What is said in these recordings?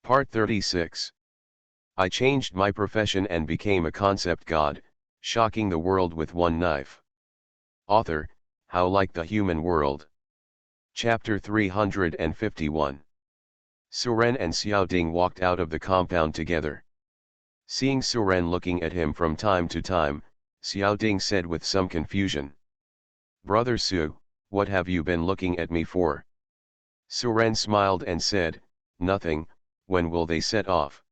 Part 36. I changed my profession and became a concept god, shocking the world with one knife. Author, How Like the Human World. Chapter 351. Suren and Xiaoding walked out of the compound together. Seeing Suren looking at him from time to time, Xiaoding said with some confusion. Brother Su, what have you been looking at me for? Suren smiled and said, Nothing, when will they set off?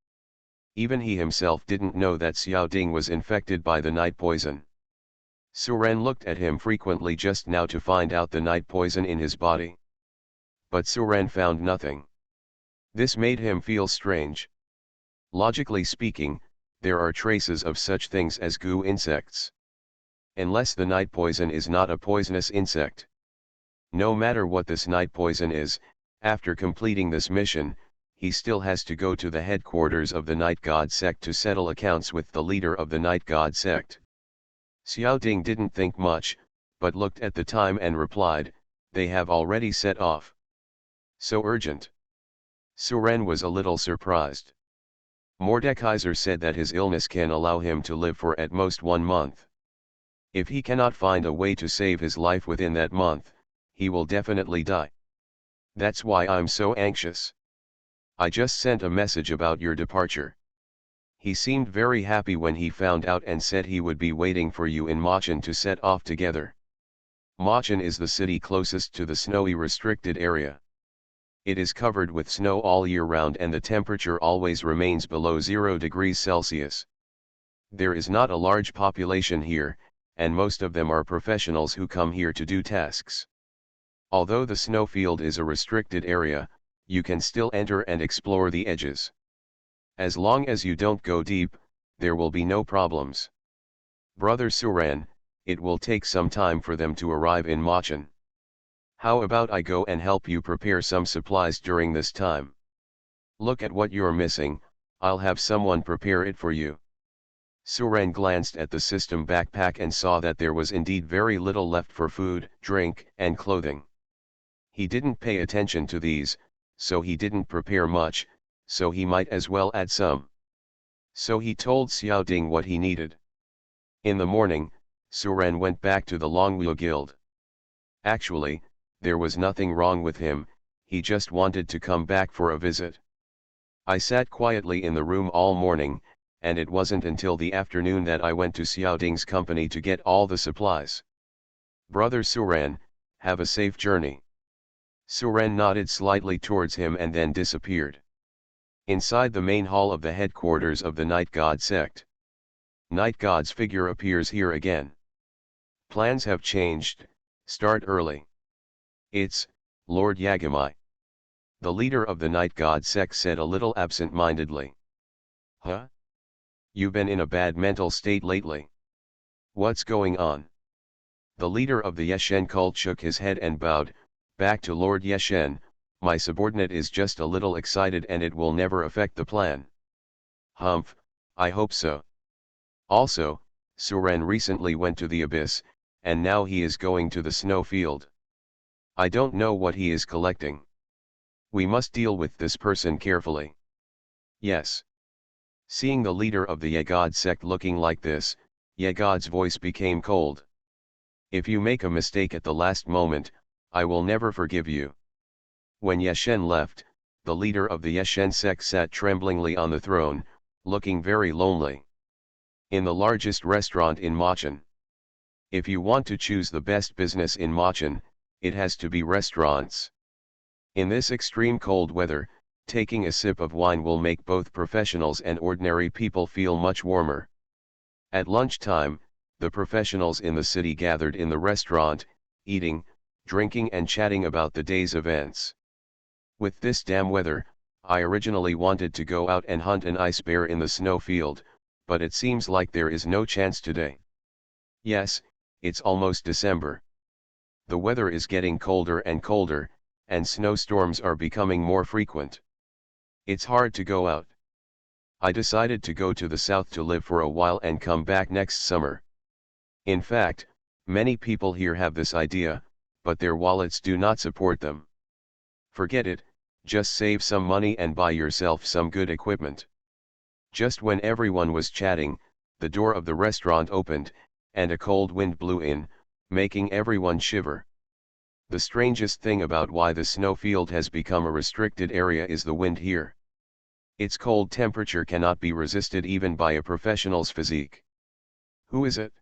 Even he himself didn't know that Xiaoding was infected by the night poison. Suren looked at him frequently just now to find out the night poison in his body. But Suren found nothing. This made him feel strange. Logically speaking, there are traces of such things as goo insects. Unless the night poison is not a poisonous insect. No matter what this night poison is, after completing this mission, he still has to go to the headquarters of the Night God sect to settle accounts with the leader of the Night God sect. Xiaoding didn't think much, but looked at the time and replied, they have already set off. So urgent. Suren was a little surprised. Mordekaiser said that his illness can allow him to live for at most 1 month. If he cannot find a way to save his life within that month, he will definitely die. That's why I'm so anxious. I just sent a message about your departure. He seemed very happy when he found out and said he would be waiting for you in Machen to set off together. Machen is the city closest to the snowy restricted area. It is covered with snow all year round and the temperature always remains below 0 degrees Celsius. There is not a large population here, and most of them are professionals who come here to do tasks. Although the snowfield is a restricted area, you can still enter and explore the edges. As long as you don't go deep, there will be no problems. Brother Suren, it will take some time for them to arrive in Machen. How about I go and help you prepare some supplies during this time? Look at what you're missing, I'll have someone prepare it for you. Suren glanced at the system backpack and saw that there was indeed very little left for food, drink, and clothing. He didn't pay attention to these, so he didn't prepare much, so he might as well add some. So he told Xiaoding what he needed. In the morning, Suren went back to the Longwu Guild. Actually, there was nothing wrong with him, he just wanted to come back for a visit. I sat quietly in the room all morning, and it wasn't until the afternoon that I went to Xiaoding's company to get all the supplies. Brother Suren, have a safe journey. Suren nodded slightly towards him and then disappeared. Inside the main hall of the headquarters of the Night God sect. Night God's figure appears here again. Plans have changed, start early. It's, Lord Yagamai. The leader of the Night God sect said a little absent-mindedly. Huh? You've been in a bad mental state lately. What's going on? The leader of the Yeshen cult shook his head and bowed, back to Lord Yeshen, my subordinate is just a little excited and it will never affect the plan. Humph, I hope so. Also, Suren recently went to the abyss, and now he is going to the snow field. I don't know what he is collecting. We must deal with this person carefully. Yes. Seeing the leader of the Yegod sect looking like this, Yegod's voice became cold. If you make a mistake at the last moment, I will never forgive you. When Yeshen left, the leader of the Yeshen sect sat tremblingly on the throne, looking very lonely. In the largest restaurant in Machen. If you want to choose the best business in Machen, it has to be restaurants. In this extreme cold weather, taking a sip of wine will make both professionals and ordinary people feel much warmer. At lunchtime, the professionals in the city gathered in the restaurant, eating, drinking and chatting about the day's events. With this damn weather, I originally wanted to go out and hunt an ice bear in the snow field, but it seems like there is no chance today. Yes, it's almost December. The weather is getting colder and colder, and snowstorms are becoming more frequent. It's hard to go out. I decided to go to the south to live for a while and come back next summer. In fact, many people here have this idea, but their wallets do not support them. Forget it, Just save some money and buy yourself some good equipment. Just when everyone was chatting, the door of the restaurant opened, and a cold wind blew in, making everyone shiver. The strangest thing about why the snowfield has become a restricted area is the wind here. Its cold temperature cannot be resisted even by a professional's physique. Who is it?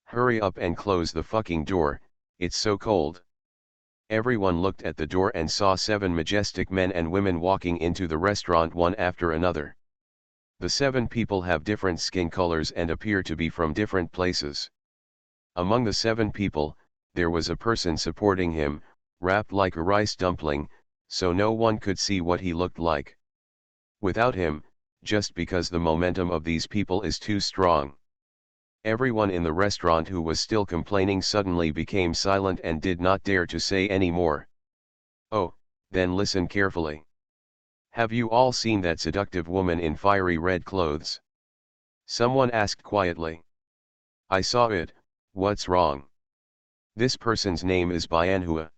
Hurry up and close the fucking door, it's so cold. Everyone looked at the door and saw 7 majestic men and women walking into the restaurant one after another. The 7 people have different skin colors and appear to be from different places. Among the 7 people, there was a person supporting him, wrapped like a rice dumpling, so no one could see what he looked like. Without him, just because the momentum of these people is too strong. Everyone in the restaurant who was still complaining suddenly became silent and did not dare to say any more. Oh, then listen carefully. Have you all seen that seductive woman in fiery red clothes? Someone asked quietly. I saw it, what's wrong? This person's name is Bianhua.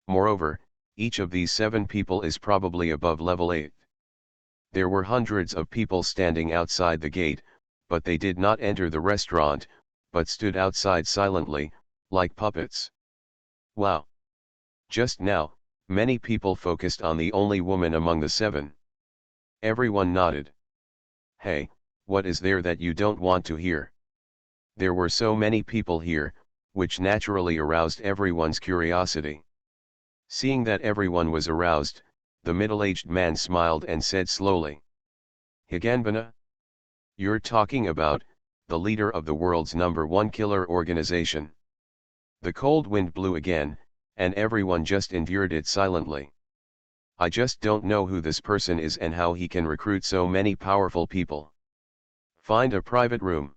Moreover, each of these 7 people is probably above level 8. There were hundreds of people standing outside the gate, but they did not enter the restaurant, but stood outside silently, like puppets. Wow! Just now, many people focused on the only woman among the 7. Everyone nodded. Hey, what is there that you don't want to hear? There were so many people here, which naturally aroused everyone's curiosity. Seeing that everyone was aroused, the middle-aged man smiled and said slowly. Higanbana? You're talking about, the leader of the world's #1 killer organization. The cold wind blew again, and everyone just endured it silently. I just don't know who this person is and how he can recruit so many powerful people. Find a private room.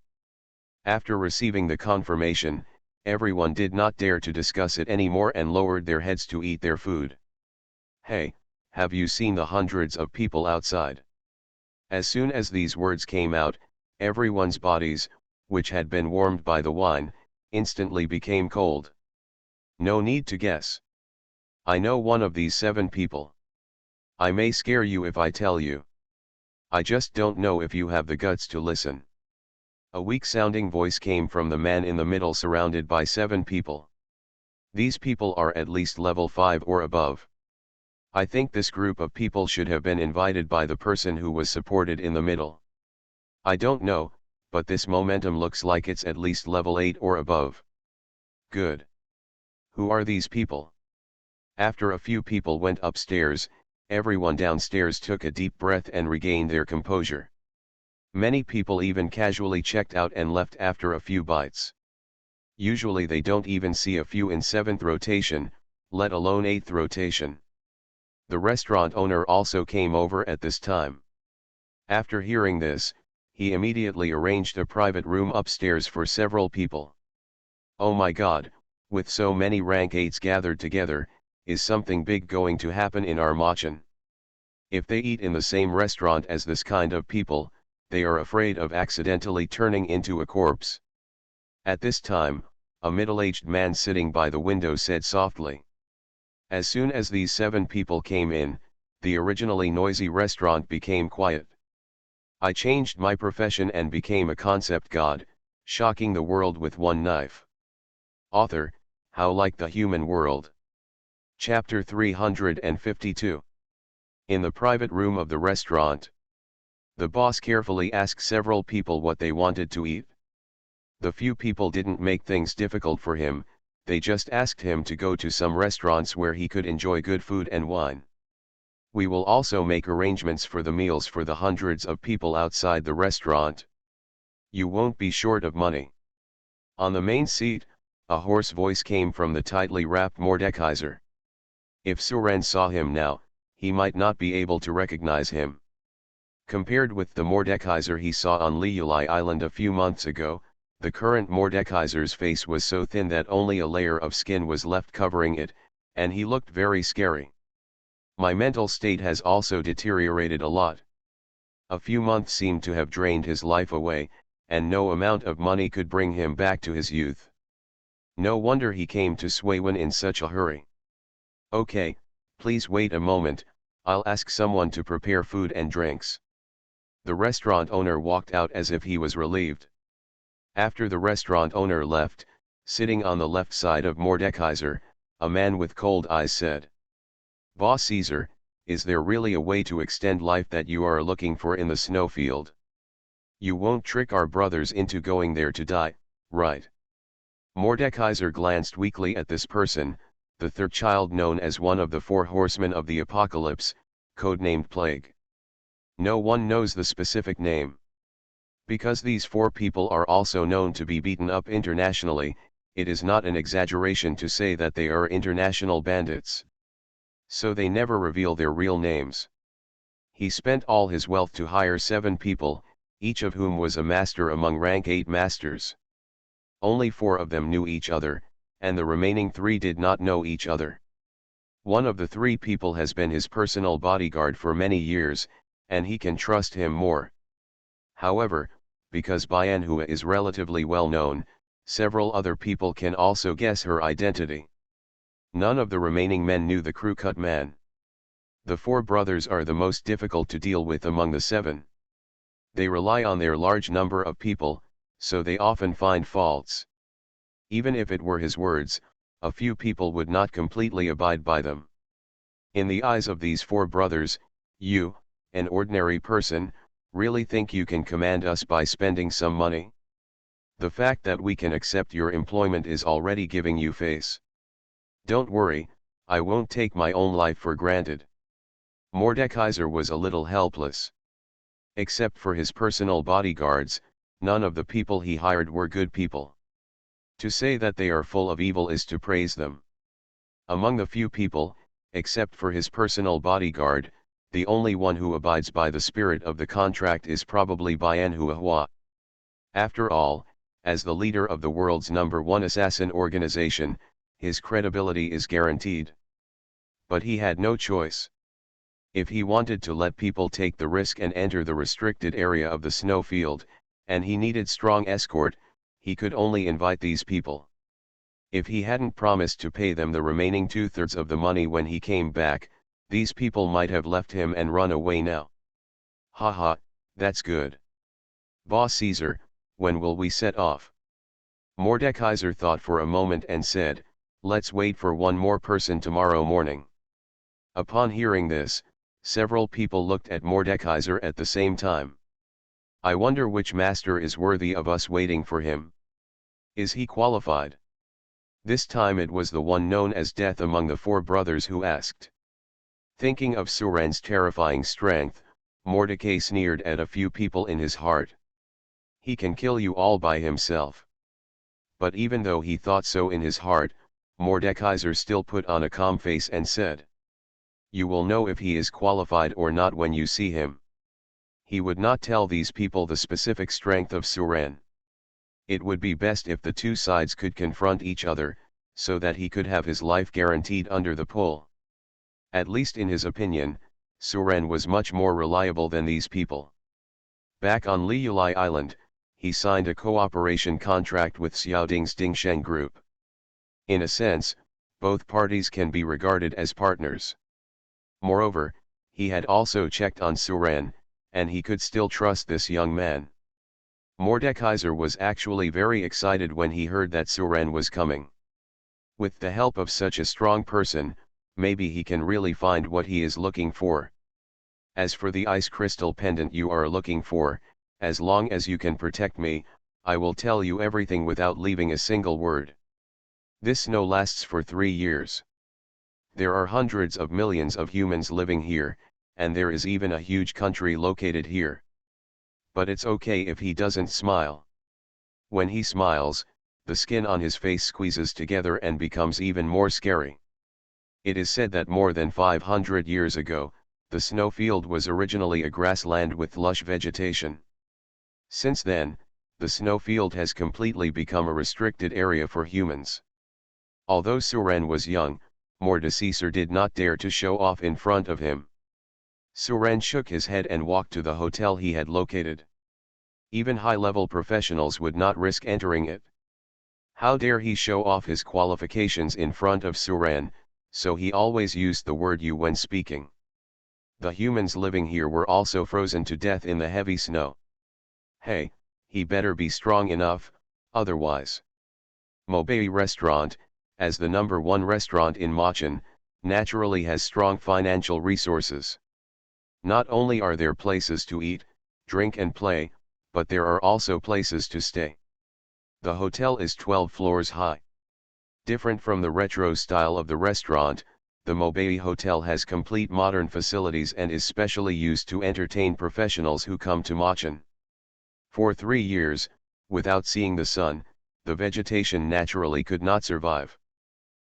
After receiving the confirmation, everyone did not dare to discuss it anymore and lowered their heads to eat their food. Hey, have you seen the hundreds of people outside? As soon as these words came out, everyone's bodies, which had been warmed by the wine, instantly became cold. No need to guess. I know one of these 7 people. I may scare you if I tell you. I just don't know if you have the guts to listen. A weak-sounding voice came from the man in the middle surrounded by 7 people. These people are at least level 5 or above. I think this group of people should have been invited by the person who was supported in the middle. I don't know, but this momentum looks like it's at least level 8 or above. Good. Who are these people? After a few people went upstairs, everyone downstairs took a deep breath and regained their composure. Many people even casually checked out and left after a few bites. Usually they don't even see a few in 7th rotation, let alone 8th rotation. The restaurant owner also came over at this time. After hearing this, he immediately arranged a private room upstairs for several people. Oh my God, with so many rank 8s gathered together, is something big going to happen in our Machen? If they eat in the same restaurant as this kind of people, they are afraid of accidentally turning into a corpse. At this time, a middle-aged man sitting by the window said softly. As soon as these 7 people came in, the originally noisy restaurant became quiet. I changed my profession and became a concept god, shocking the world with one knife. Author, How Like the Human World. Chapter 352. In the private room of the restaurant. The boss carefully asked several people what they wanted to eat. The few people didn't make things difficult for him, they just asked him to go to some restaurants where he could enjoy good food and wine. We will also make arrangements for the meals for the hundreds of people outside the restaurant. You won't be short of money. On the main seat, a hoarse voice came from the tightly wrapped Mordekaiser. If Suren saw him now, he might not be able to recognize him. Compared with the Mordekaiser he saw on Liulai Island a few months ago, the current Mordekaiser's face was so thin that only a layer of skin was left covering it, and he looked very scary. My mental state has also deteriorated a lot. A few months seemed to have drained his life away, and no amount of money could bring him back to his youth. No wonder he came to Swaywan in such a hurry. Okay, Please wait a moment, I'll ask someone to prepare food and drinks. The restaurant owner walked out as if he was relieved. After the restaurant owner left, sitting on the left side of Mordekaiser, a man with cold eyes said, "Boss Caesar, is there really a way to extend life that you are looking for in the snowfield? You won't trick our brothers into going there to die, right?" Mordekaiser glanced weakly at this person, the third child known as one of the four horsemen of the apocalypse, codenamed Plague. No one knows the specific name. Because these four people are also known to be beaten up internationally, it is not an exaggeration to say that they are international bandits. So they never reveal their real names. He spent all his wealth to hire 7 people, each of whom was a master among rank 8 masters. Only 4 of them knew each other, and the remaining 3 did not know each other. One of the 3 people has been his personal bodyguard for many years, and he can trust him more. However, because Bianhua is relatively well known, several other people can also guess her identity. None of the remaining men knew the crew-cut man. The 4 brothers are the most difficult to deal with among the 7. They rely on their large number of people, so they often find faults. Even if it were his words, a few people would not completely abide by them. In the eyes of these 4 brothers, you, an ordinary person, really think you can command us by spending some money? The fact that we can accept your employment is already giving you face. Don't worry, I won't take my own life for granted. Mordekaiser was a little helpless. Except for his personal bodyguards, none of the people he hired were good people. To say that they are full of evil is to praise them. Among the few people, except for his personal bodyguard, the only one who abides by the spirit of the contract is probably Bianhua. After all, as the leader of the world's #1 assassin organization, his credibility is guaranteed. But he had no choice. If he wanted to let people take the risk and enter the restricted area of the snowfield, and he needed strong escort, he could only invite these people. If he hadn't promised to pay them the remaining 2/3 of the money when he came back, these people might have left him and run away now. Haha, that's good. Boss Caesar, when will we set off? Mordekaiser thought for a moment and said, let's wait for one more person tomorrow morning. Upon hearing this, several people looked at Mordekaiser at the same time. I wonder which master is worthy of us waiting for him. Is he qualified? This time it was the one known as Death among the 4 brothers who asked. Thinking of Suren's terrifying strength, Mordecai sneered at a few people in his heart. He can kill you all by himself. But even though he thought so in his heart, Mordekaiser still put on a calm face and said, you will know if he is qualified or not when you see him. He would not tell these people the specific strength of Suren. It would be best if the 2 sides could confront each other, so that he could have his life guaranteed under the pull. At least in his opinion, Suren was much more reliable than these people. Back on Liulai Island, he signed a cooperation contract with Xiaoding's Dingsheng Group. In a sense, both parties can be regarded as partners. Moreover, he had also checked on Suren, and he could still trust this young man. Mordekaiser was actually very excited when he heard that Suren was coming. With the help of such a strong person, maybe he can really find what he is looking for. As for the ice crystal pendant you are looking for, as long as you can protect me, I will tell you everything without leaving a single word. This snow lasts for 3 years. There are hundreds of millions of humans living here, and there is even a huge country located here. But it's okay if he doesn't smile. When he smiles, the skin on his face squeezes together and becomes even more scary. It is said that more than 500 years ago, the snowfield was originally a grassland with lush vegetation. Since then, the snowfield has completely become a restricted area for humans. Although Suren was young, Mordekaiser did not dare to show off in front of him. Suren shook his head and walked to the hotel he had located. Even high-level professionals would not risk entering it. How dare he show off his qualifications in front of Suren, so he always used the word you when speaking. The humans living here were also frozen to death in the heavy snow. Hey, he better be strong enough, otherwise. Mobei Restaurant, as the #1 restaurant in Machin, naturally has strong financial resources. Not only are there places to eat, drink and play, but there are also places to stay. The hotel is 12 floors high. Different from the retro style of the restaurant, the Mobei Hotel has complete modern facilities and is specially used to entertain professionals who come to Machin. For 3 years, without seeing the sun, the vegetation naturally could not survive.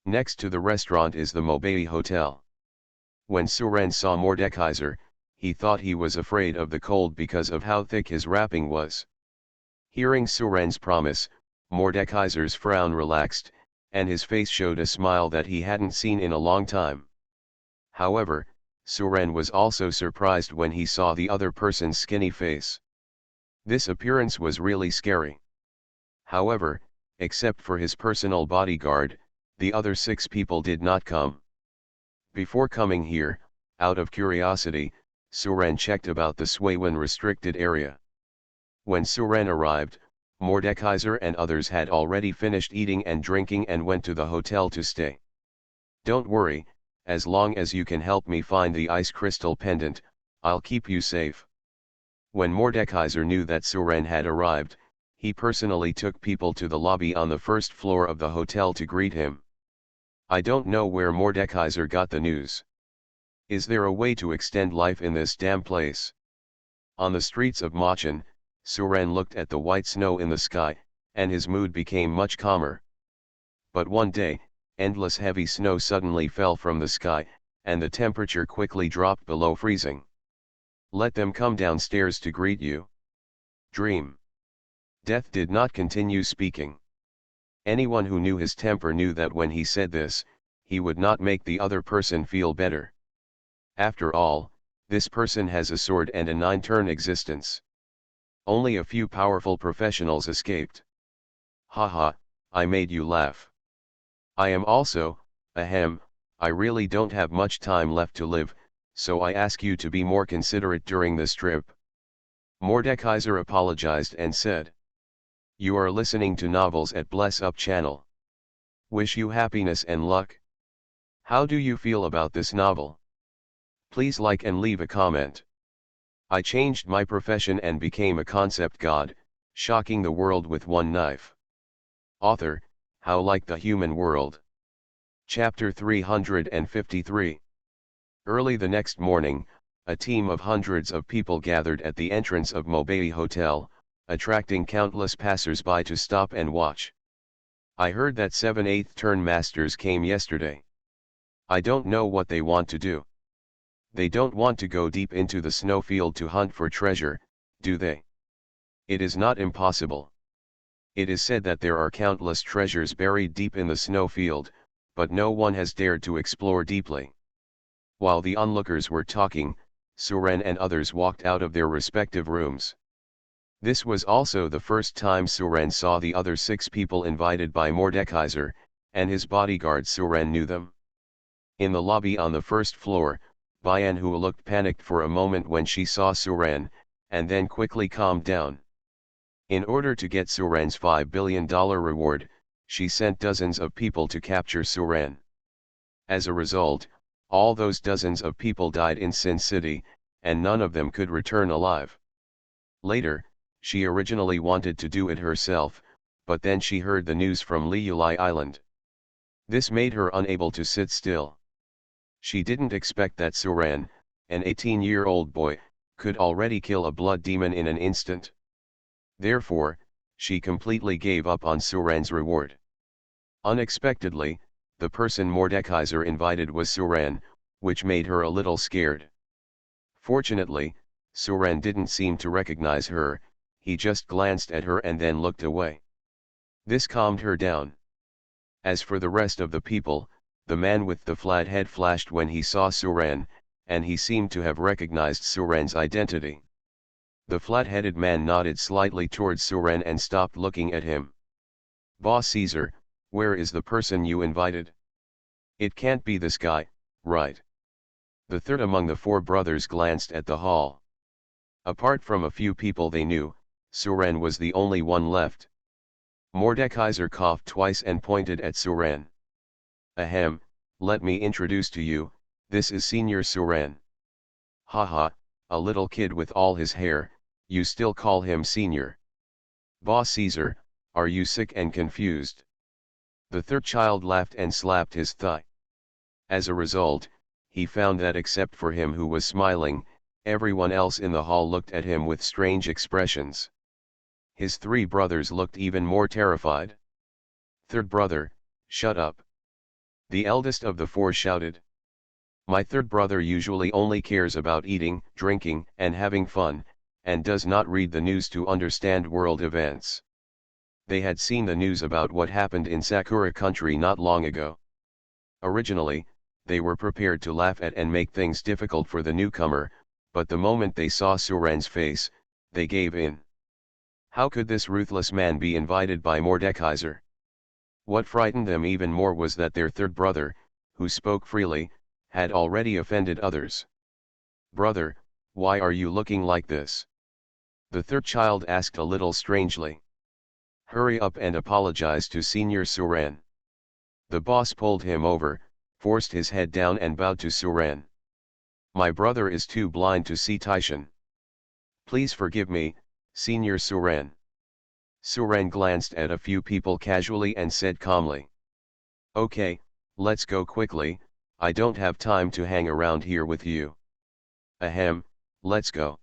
Next to the restaurant is the Mobei Hotel. When Suren saw Mordekaiser, he thought he was afraid of the cold because of how thick his wrapping was. Hearing Suren's promise, Mordekaiser's frown relaxed, and his face showed a smile that he hadn't seen in a long time. However, Suren was also surprised when he saw the other person's skinny face. This appearance was really scary. However, except for his personal bodyguard, the other 6 people did not come. Before coming here, out of curiosity, Suren checked about the Swaywan restricted area. When Suren arrived, Mordekaiser and others had already finished eating and drinking and went to the hotel to stay. Don't worry, as long as you can help me find the ice crystal pendant, I'll keep you safe. When Mordekaiser knew that Suren had arrived, he personally took people to the lobby on the first floor of the hotel to greet him. I don't know where Mordekaiser got the news. Is there a way to extend life in this damn place? On the streets of Machin, Suren looked at the white snow in the sky, and his mood became much calmer. But one day, endless heavy snow suddenly fell from the sky, and the temperature quickly dropped below freezing. Let them come downstairs to greet you. Dream. Death did not continue speaking. Anyone who knew his temper knew that when he said this, he would not make the other person feel better. After all, this person has a sword and a 9-turn existence. Only a few powerful professionals escaped. Haha, I made you laugh. I am also, ahem, I really don't have much time left to live, so I ask you to be more considerate during this trip. Mordekaiser apologized and said. You are listening to novels at Bless Up channel. Wish you happiness and luck. How do you feel about this novel? Please like and leave a comment. I changed my profession and became a concept god, shocking the world with one knife. Author, How Like the Human World. Chapter 353. Early the next morning, a team of hundreds of people gathered at the entrance of Mobei Hotel, attracting countless passers-by to stop and watch. I heard that 7/8 turn masters came yesterday. I don't know what they want to do. They don't want to go deep into the snowfield to hunt for treasure, do they? It is not impossible. It is said that there are countless treasures buried deep in the snowfield, but no one has dared to explore deeply. While the onlookers were talking, Suren and others walked out of their respective rooms. This was also the first time Suren saw the other 6 people invited by Mordekaiser, and his bodyguard Suren knew them. In the lobby on the first floor, Bayanhu looked panicked for a moment when she saw Suren, and then quickly calmed down. In order to get Suren's $5 billion reward, she sent dozens of people to capture Suren. As a result, all those dozens of people died in Sin City, and none of them could return alive. Later, she originally wanted to do it herself, but then she heard the news from Liulai Island. This made her unable to sit still. She didn't expect that Suren, an 18-year-old boy, could already kill a blood demon in an instant. Therefore, she completely gave up on Suren's reward. Unexpectedly, the person Mordekaiser invited was Suren, which made her a little scared. Fortunately, Suren didn't seem to recognize her, he just glanced at her and then looked away. This calmed her down. As for the rest of the people, the man with the flat head flashed when he saw Suren, and he seemed to have recognized Suren's identity. The flat-headed man nodded slightly towards Suren and stopped looking at him. Boss Caesar, where is the person you invited? It can't be this guy, right? The third among the four brothers glanced at the hall. Apart from a few people they knew, Suren was the only one left. Mordekaiser coughed twice and pointed at Suren. Ahem, let me introduce to you, this is Senior Suren. Haha, a little kid with all his hair, you still call him Senior. Boss Caesar, are you sick and confused? The third child laughed and slapped his thigh. As a result, he found that except for him who was smiling, everyone else in the hall looked at him with strange expressions. His three brothers looked even more terrified. Third brother, shut up. The eldest of the four shouted. My third brother usually only cares about eating, drinking, and having fun, and does not read the news to understand world events. They had seen the news about what happened in Sakura country not long ago. Originally, they were prepared to laugh at and make things difficult for the newcomer, but the moment they saw Suren's face, they gave in. How could this ruthless man be invited by Mordekaiser? What frightened them even more was that their third brother, who spoke freely, had already offended others. Brother, why are you looking like this? The third child asked a little strangely. Hurry up and apologize to Senior Suren. The boss pulled him over, forced his head down and bowed to Suren. My brother is too blind to see Taishan. Please forgive me, Senior Suren. Suren glanced at a few people casually and said calmly. Okay, let's go quickly, I don't have time to hang around here with you. Ahem, let's go.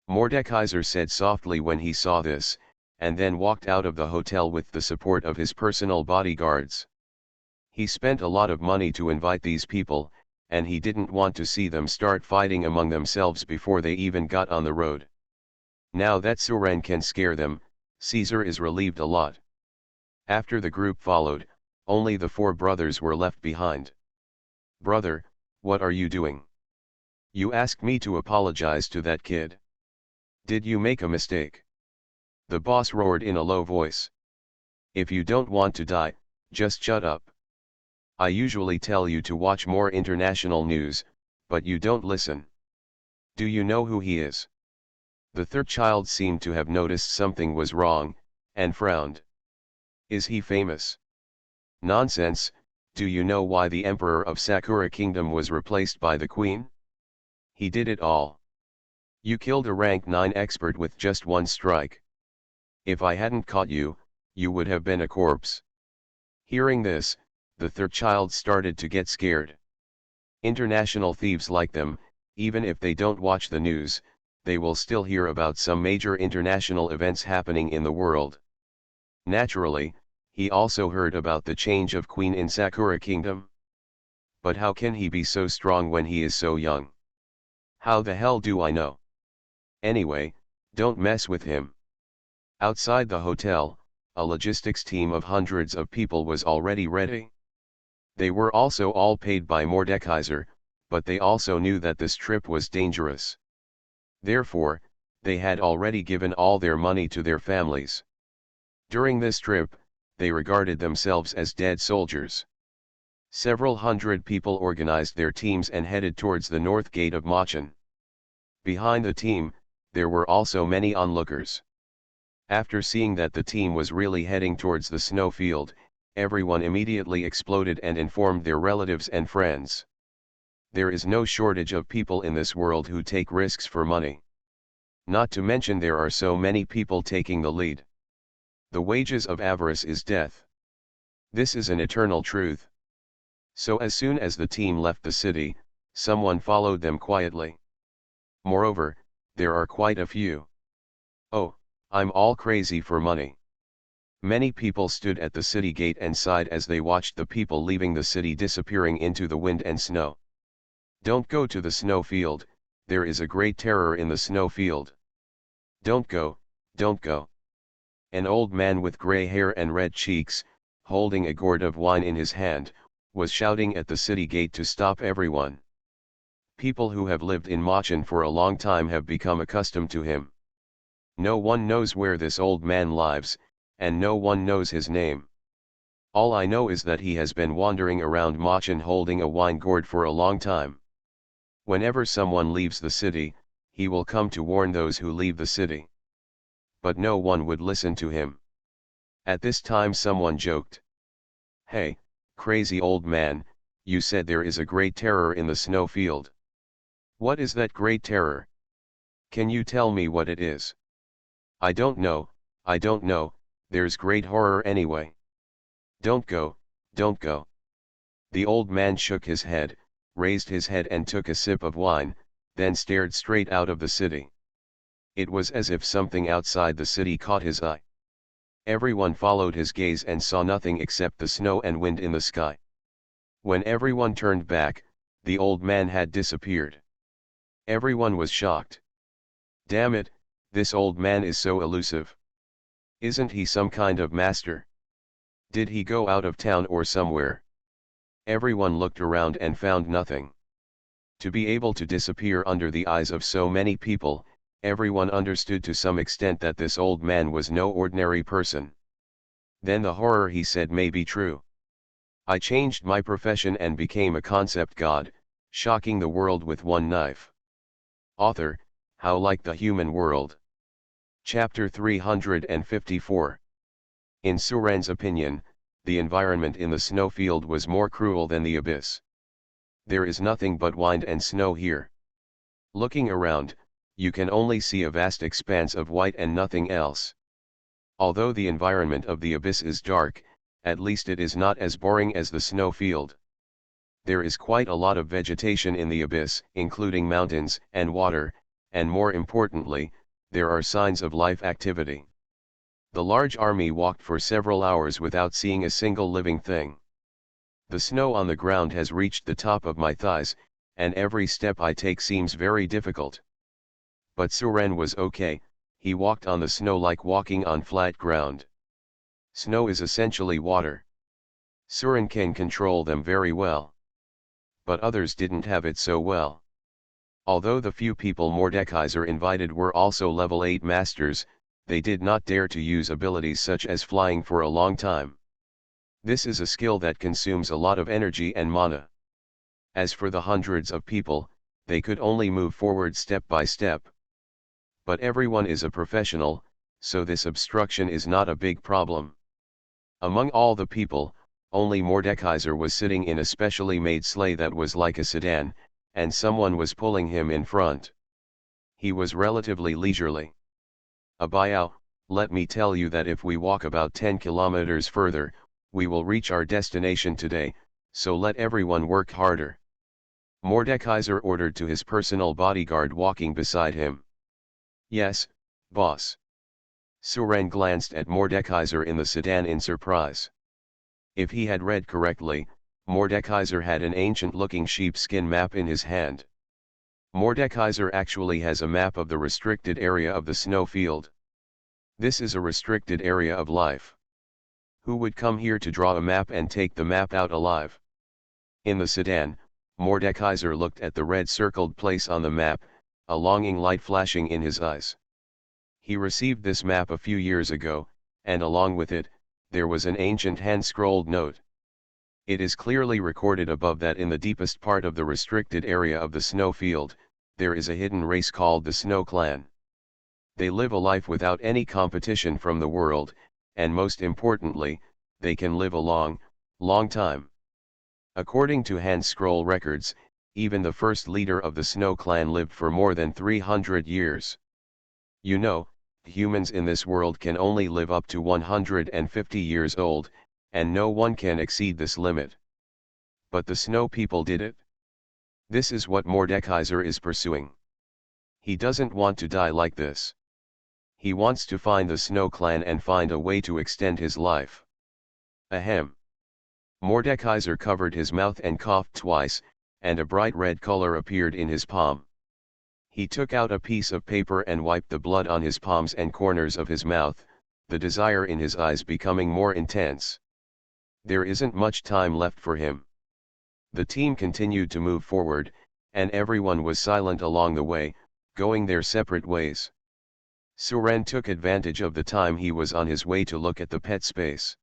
Mordekaiser said softly when he saw this, and then walked out of the hotel with the support of his personal bodyguards. He spent a lot of money to invite these people, and he didn't want to see them start fighting among themselves before they even got on the road. Now that Suren can scare them, Caesar is relieved a lot. After the group followed, only the four brothers were left behind. Brother, what are you doing? You asked me to apologize to that kid. Did you make a mistake? The boss roared in a low voice. If you don't want to die, just shut up. I usually tell you to watch more international news, but you don't listen. Do you know who he is? The third child seemed to have noticed something was wrong, and frowned. Is he famous? Nonsense, do you know why the emperor of Sakura Kingdom was replaced by the queen? He did it all. You killed a rank 9 expert with just one strike. If I hadn't caught you, you would have been a corpse. Hearing this, the third child started to get scared. International thieves like them, even if they don't watch the news, they will still hear about some major international events happening in the world. Naturally, he also heard about the change of queen in Sakura Kingdom. But how can he be so strong when he is so young? How the hell do I know? Anyway, don't mess with him. Outside the hotel, a logistics team of hundreds of people was already ready. They were also all paid by Mordekaiser, but they also knew that this trip was dangerous. Therefore, they had already given all their money to their families. During this trip, they regarded themselves as dead soldiers. Several hundred people organized their teams and headed towards the north gate of Machen. Behind the team, there were also many onlookers. After seeing that the team was really heading towards the snowfield, everyone immediately exploded and informed their relatives and friends. There is no shortage of people in this world who take risks for money. Not to mention there are so many people taking the lead. The wages of avarice is death. This is an eternal truth. So as soon as the team left the city, someone followed them quietly. Moreover, there are quite a few. Oh, I'm all crazy for money. Many people stood at the city gate and sighed as they watched the people leaving the city disappearing into the wind and snow. Don't go to the snowfield, there is a great terror in the snowfield. Don't go, don't go. An old man with gray hair and red cheeks, holding a gourd of wine in his hand, was shouting at the city gate to stop everyone. People who have lived in Machen for a long time have become accustomed to him. No one knows where this old man lives, and no one knows his name. All I know is that he has been wandering around Machen holding a wine gourd for a long time. Whenever someone leaves the city, he will come to warn those who leave the city. But no one would listen to him. At this time someone joked. Hey, crazy old man, you said there is a great terror in the snow field. What is that great terror? Can you tell me what it is? I don't know, there's great horror anyway. Don't go, don't go. The old man shook his head, raised his head and took a sip of wine, then stared straight out of the city. It was as if something outside the city caught his eye. Everyone followed his gaze and saw nothing except the snow and wind in the sky. When everyone turned back, the old man had disappeared. Everyone was shocked. Damn it, this old man is so elusive. Isn't he some kind of master? Did he go out of town or somewhere? Everyone looked around and found nothing. To be able to disappear under the eyes of so many people, everyone understood to some extent that this old man was no ordinary person. Then the horror he said may be true. I changed my profession and became a concept god, shocking the world with one knife. Author, How Like the Human World. Chapter 354. In Suren's opinion, the environment in the snowfield was more cruel than the abyss. There is nothing but wind and snow here. Looking around, you can only see a vast expanse of white and nothing else. Although the environment of the abyss is dark, at least it is not as boring as the snowfield. There is quite a lot of vegetation in the abyss, including mountains and water, and more importantly, there are signs of life activity. The large army walked for several hours without seeing a single living thing. The snow on the ground has reached the top of my thighs, and every step I take seems very difficult. But Suren was okay, he walked on the snow like walking on flat ground. Snow is essentially water. Suren can control them very well. But others didn't have it so well. Although the few people Mordekaiser invited were also level 8 masters, they did not dare to use abilities such as flying for a long time. This is a skill that consumes a lot of energy and mana. As for the hundreds of people, they could only move forward step by step. But everyone is a professional, so this obstruction is not a big problem. Among all the people, only Mordekaiser was sitting in a specially made sleigh that was like a sedan, and someone was pulling him in front. He was relatively leisurely. Abayao, let me tell you that if we walk about 10 kilometers further, we will reach our destination today, so let everyone work harder. Mordekaiser ordered to his personal bodyguard walking beside him. Yes, boss. Suren glanced at Mordekaiser in the sedan in surprise. If he had read correctly, Mordekaiser had an ancient-looking sheepskin map in his hand. Mordekaiser actually has a map of the restricted area of the snowfield. This is a restricted area of life. Who would come here to draw a map and take the map out alive? In the sedan, Mordekaiser looked at the red circled place on the map, a longing light flashing in his eyes. He received this map a few years ago, and along with it, there was an ancient hand-scrolled note. It is clearly recorded above that in the deepest part of the restricted area of the snowfield, there is a hidden race called the Snow Clan. They live a life without any competition from the world, and most importantly, they can live a long, long time. According to hand scroll records, even the first leader of the Snow Clan lived for more than 300 years. You know, humans in this world can only live up to 150 years old, and no one can exceed this limit. But the Snow people did it. This is what Mordekaiser is pursuing. He doesn't want to die like this. He wants to find the Snow Clan and find a way to extend his life. Ahem. Mordekaiser covered his mouth and coughed twice, and a bright red color appeared in his palm. He took out a piece of paper and wiped the blood on his palms and corners of his mouth, the desire in his eyes becoming more intense. There isn't much time left for him. The team continued to move forward, and everyone was silent along the way, going their separate ways. Suren took advantage of the time he was on his way to look at the pet space.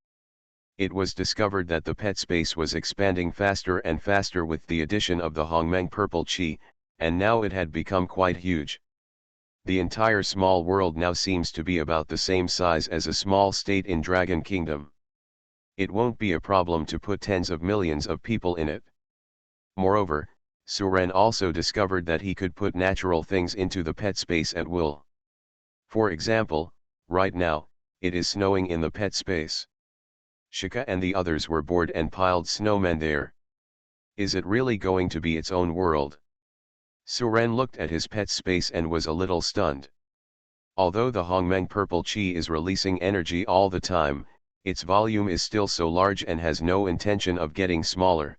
It was discovered that the pet space was expanding faster and faster with the addition of the Hongmeng purple chi, and now it had become quite huge. The entire small world now seems to be about the same size as a small state in Dragon Kingdom. It won't be a problem to put tens of millions of people in it. Moreover, Suren also discovered that he could put natural things into the pet space at will. For example, right now, it is snowing in the pet space. Shika and the others were bored and piled snowmen there. Is it really going to be its own world? Suren looked at his pet space and was a little stunned. Although the Hongmeng purple chi is releasing energy all the time, its volume is still so large and has no intention of getting smaller.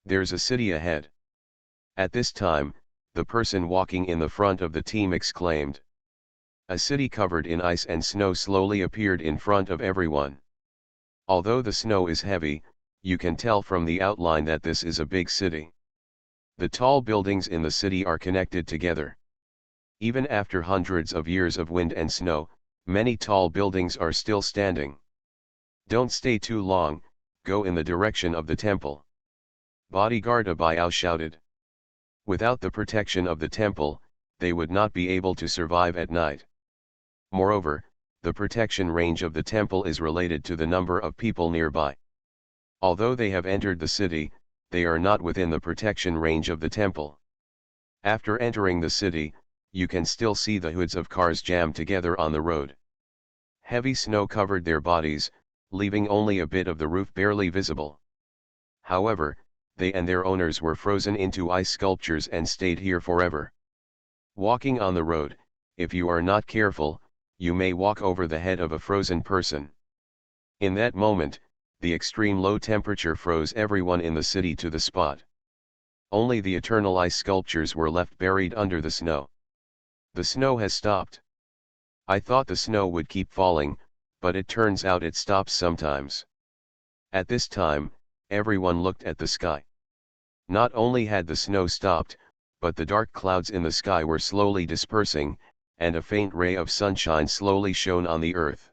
There's a city ahead. At this time, the person walking in the front of the team exclaimed. A city covered in ice and snow slowly appeared in front of everyone. Although the snow is heavy, you can tell from the outline that this is a big city. The tall buildings in the city are connected together. Even after hundreds of years of wind and snow, many tall buildings are still standing. Don't stay too long, go in the direction of the temple. Bodyguard Abiao shouted. Without the protection of the temple, they would not be able to survive at night. Moreover, the protection range of the temple is related to the number of people nearby. Although they have entered the city, they are not within the protection range of the temple. After entering the city, you can still see the hoods of cars jammed together on the road. Heavy snow covered their bodies, leaving only a bit of the roof barely visible. However, they and their owners were frozen into ice sculptures and stayed here forever. Walking on the road, if you are not careful, you may walk over the head of a frozen person. In that moment, the extreme low temperature froze everyone in the city to the spot. Only the eternal ice sculptures were left buried under the snow. The snow has stopped. I thought the snow would keep falling, but it turns out it stops sometimes. At this time, everyone looked at the sky. Not only had the snow stopped, but the dark clouds in the sky were slowly dispersing, and a faint ray of sunshine slowly shone on the earth.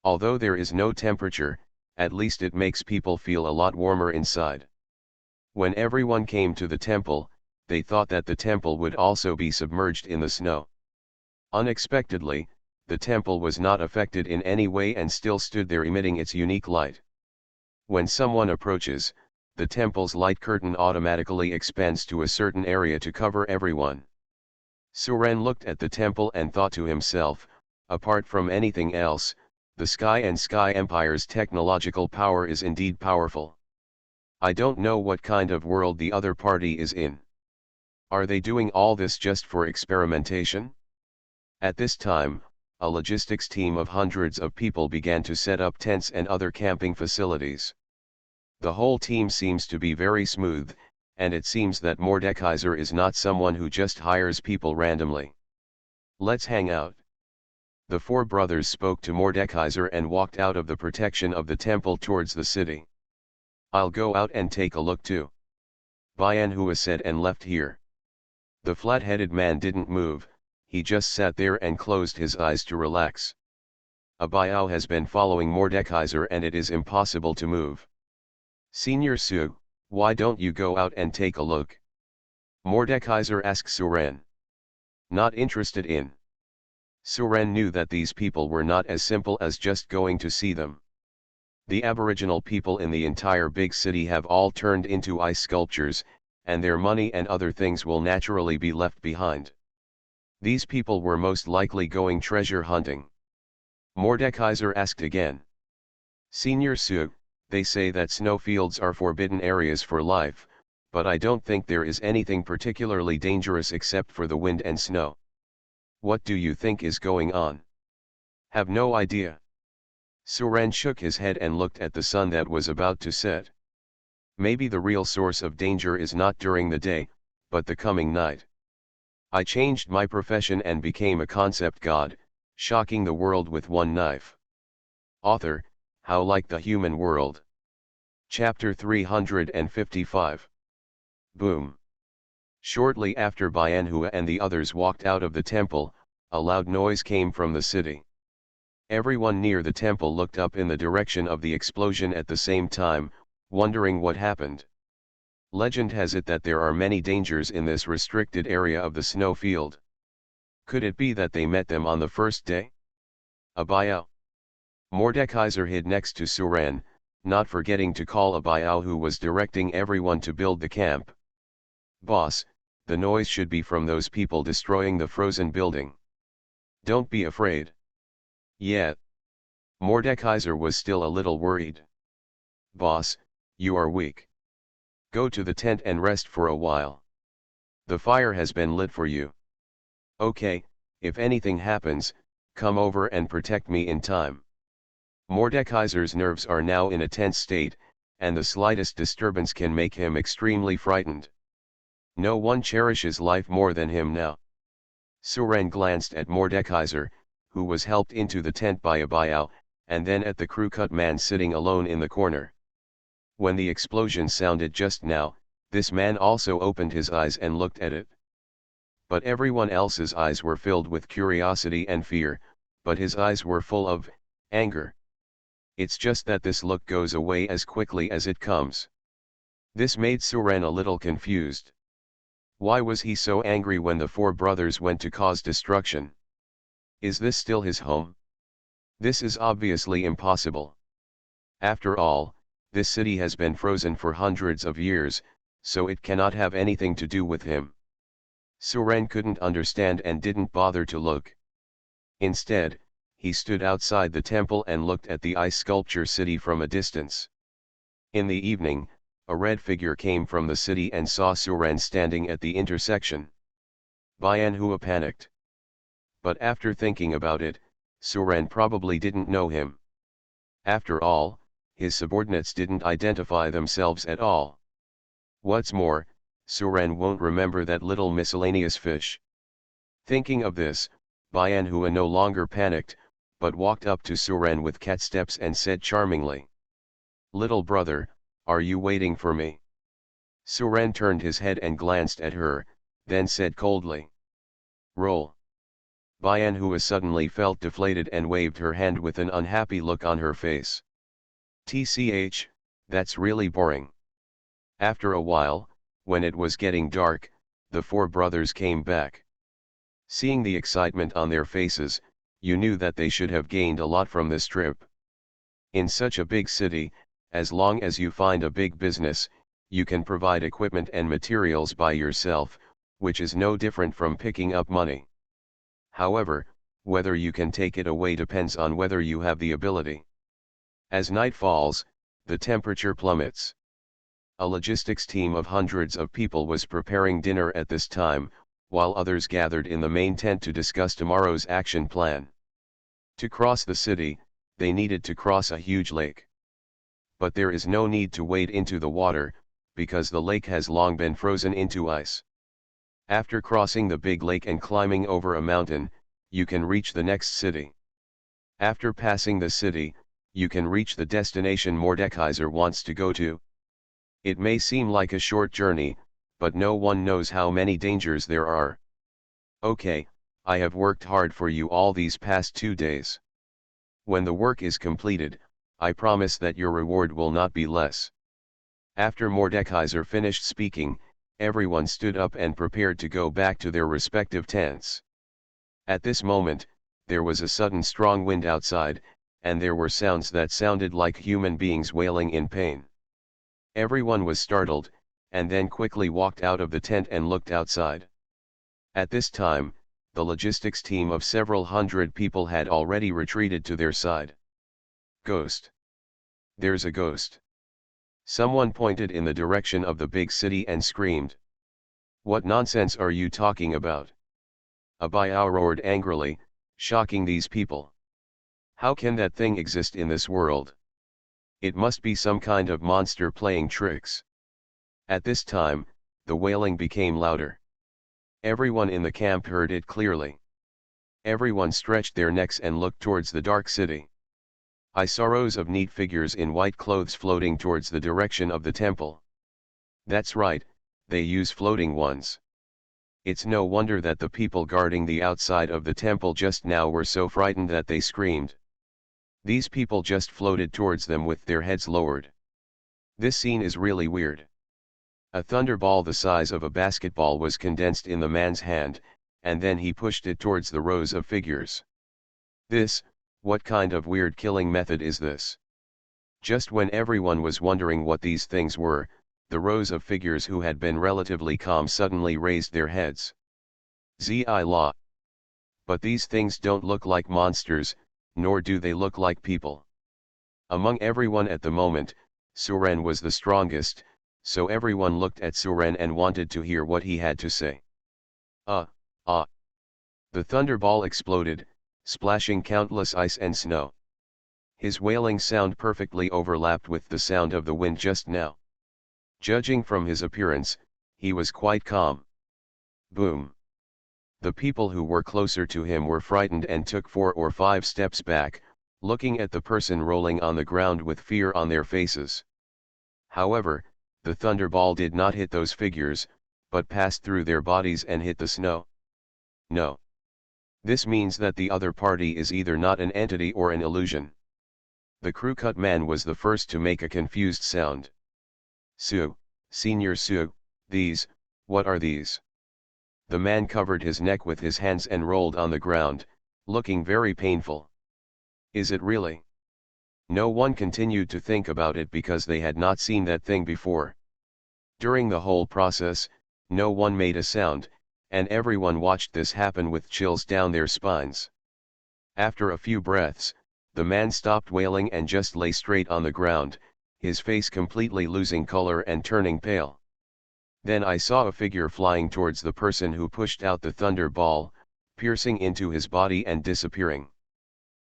Although there is no temperature, at least it makes people feel a lot warmer inside. When everyone came to the temple, they thought that the temple would also be submerged in the snow. Unexpectedly, the temple was not affected in any way and still stood there emitting its unique light. When someone approaches, the temple's light curtain automatically expands to a certain area to cover everyone. Suren looked at the temple and thought to himself, apart from anything else, the Sky and Sky Empire's technological power is indeed powerful. I don't know what kind of world the other party is in. Are they doing all this just for experimentation? At this time, a logistics team of hundreds of people began to set up tents and other camping facilities. The whole team seems to be very smooth, and it seems that Mordekaiser is not someone who just hires people randomly. Let's hang out. The four brothers spoke to Mordekaiser and walked out of the protection of the temple towards the city. I'll go out and take a look too. Bianhua said and left here. The flat-headed man didn't move, he just sat there and closed his eyes to relax. Abiao has been following Mordekaiser and it is impossible to move. Senior Su, why don't you go out and take a look? Mordekaiser asked Suren. Not interested in. Suren knew that these people were not as simple as just going to see them. The aboriginal people in the entire big city have all turned into ice sculptures, and their money and other things will naturally be left behind. These people were most likely going treasure hunting. Mordekaiser asked again. Senior Su, they say that snowfields are forbidden areas for life, but I don't think there is anything particularly dangerous except for the wind and snow. What do you think is going on? Have no idea. Suren shook his head and looked at the sun that was about to set. Maybe the real source of danger is not during the day, but the coming night. I changed my profession and became a concept god, shocking the world with one knife. Author, How Like the Human World. Chapter 355. Boom. Shortly after Bianhua and the others walked out of the temple, a loud noise came from the city. Everyone near the temple looked up in the direction of the explosion at the same time, wondering what happened. Legend has it that there are many dangers in this restricted area of the snow field. Could it be that they met them on the first day? Abayao. Mordekaiser hid next to Suran, not forgetting to call Abayao, who was directing everyone to build the camp. "Boss, the noise should be from those people destroying the frozen building. Don't be afraid." "Yeah." Mordekaiser was still a little worried. "Boss, you are weak. Go to the tent and rest for a while. The fire has been lit for you. Okay, if anything happens, come over and protect me in time." Mordekaiser's nerves are now in a tense state, and the slightest disturbance can make him extremely frightened. No one cherishes life more than him now. Suren glanced at Mordekaiser, who was helped into the tent by Abayao, and then at the crew-cut man sitting alone in the corner. When the explosion sounded just now, this man also opened his eyes and looked at it. But everyone else's eyes were filled with curiosity and fear, but his eyes were full of anger. It's just that this look goes away as quickly as it comes. This made Suren a little confused. Why was he so angry when the four brothers went to cause destruction? Is this still his home? This is obviously impossible. After all, this city has been frozen for hundreds of years, so it cannot have anything to do with him. Suren couldn't understand and didn't bother to look. Instead, he stood outside the temple and looked at the ice sculpture city from a distance. In the evening, a red figure came from the city and saw Suren standing at the intersection. Bianhua panicked. But after thinking about it, Suren probably didn't know him. After all, his subordinates didn't identify themselves at all. What's more, Suren won't remember that little miscellaneous fish. Thinking of this, Bianhua no longer panicked, but walked up to Suren with cat steps and said charmingly, "Little brother, are you waiting for me?" Suren turned his head and glanced at her, then said coldly, "Roll." Bianhua suddenly felt deflated and waved her hand with an unhappy look on her face. "Tch, that's really boring." After a while, when it was getting dark, the four brothers came back. Seeing the excitement on their faces, you knew that they should have gained a lot from this trip. In such a big city, as long as you find a big business, you can provide equipment and materials by yourself, which is no different from picking up money. However, whether you can take it away depends on whether you have the ability. As night falls, the temperature plummets. A logistics team of hundreds of people was preparing dinner at this time, while others gathered in the main tent to discuss tomorrow's action plan. To cross the city, they needed to cross a huge lake. But there is no need to wade into the water, because the lake has long been frozen into ice. After crossing the big lake and climbing over a mountain, you can reach the next city. After passing the city, you can reach the destination Mordekaiser wants to go to. It may seem like a short journey, but no one knows how many dangers there are. Okay, I have worked hard for you all these past 2 days. When the work is completed, I promise that your reward will not be less. After Mordekaiser finished speaking, everyone stood up and prepared to go back to their respective tents. At this moment, there was a sudden strong wind outside, and there were sounds that sounded like human beings wailing in pain. Everyone was startled, and then quickly walked out of the tent and looked outside. At this time, the logistics team of several hundred people had already retreated to their side. "Ghost! There's a ghost!" Someone pointed in the direction of the big city and screamed. "What nonsense are you talking about?" Abayao roared angrily, shocking these people. "How can that thing exist in this world? It must be some kind of monster playing tricks." At this time, the wailing became louder. Everyone in the camp heard it clearly. Everyone stretched their necks and looked towards the dark city. I saw rows of neat figures in white clothes floating towards the direction of the temple. That's right, they use floating ones. It's no wonder that the people guarding the outside of the temple just now were so frightened that they screamed. These people just floated towards them with their heads lowered. This scene is really weird. A thunderball the size of a basketball was condensed in the man's hand, and then he pushed it towards the rows of figures. What kind of weird killing method is this? Just when everyone was wondering what these things were, the rows of figures who had been relatively calm suddenly raised their heads. Zi-la. But these things don't look like monsters, nor do they look like people. Among everyone at the moment, Suren was the strongest, so everyone looked at Suren and wanted to hear what he had to say. The thunderball exploded, splashing countless ice and snow. His wailing sound perfectly overlapped with the sound of the wind just now. Judging from his appearance, he was quite calm. Boom. The people who were closer to him were frightened and took 4 or 5 steps back, looking at the person rolling on the ground with fear on their faces. However, the thunderball did not hit those figures, but passed through their bodies and hit the snow. No. This means that the other party is either not an entity or an illusion. The crew-cut man was the first to make a confused sound. Sue, Senior Sue, what are these? The man covered his neck with his hands and rolled on the ground, looking very painful. Is it really? No one continued to think about it because they had not seen that thing before. During the whole process, no one made a sound, and everyone watched this happen with chills down their spines. After a few breaths, the man stopped wailing and just lay straight on the ground, his face completely losing color and turning pale. Then I saw a figure flying towards the person who pushed out the thunderball, piercing into his body and disappearing.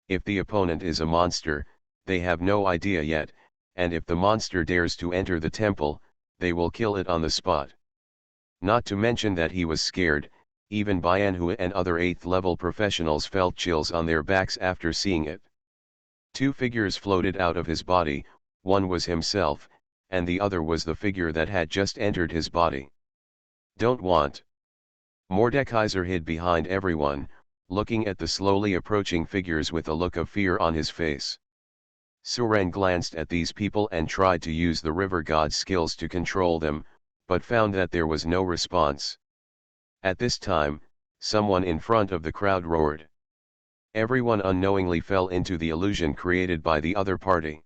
If the opponent is a monster, they have no idea yet, and if the monster dares to enter the temple, they will kill it on the spot. Not to mention that he was scared, even Bianhu and other 8th level professionals felt chills on their backs after seeing it. 2 figures floated out of his body, one was himself, and the other was the figure that had just entered his body. Don't want. Mordekaiser hid behind everyone, looking at the slowly approaching figures with a look of fear on his face. Suren glanced at these people and tried to use the river god's skills to control them, but found that there was no response. At this time, someone in front of the crowd roared. Everyone unknowingly fell into the illusion created by the other party.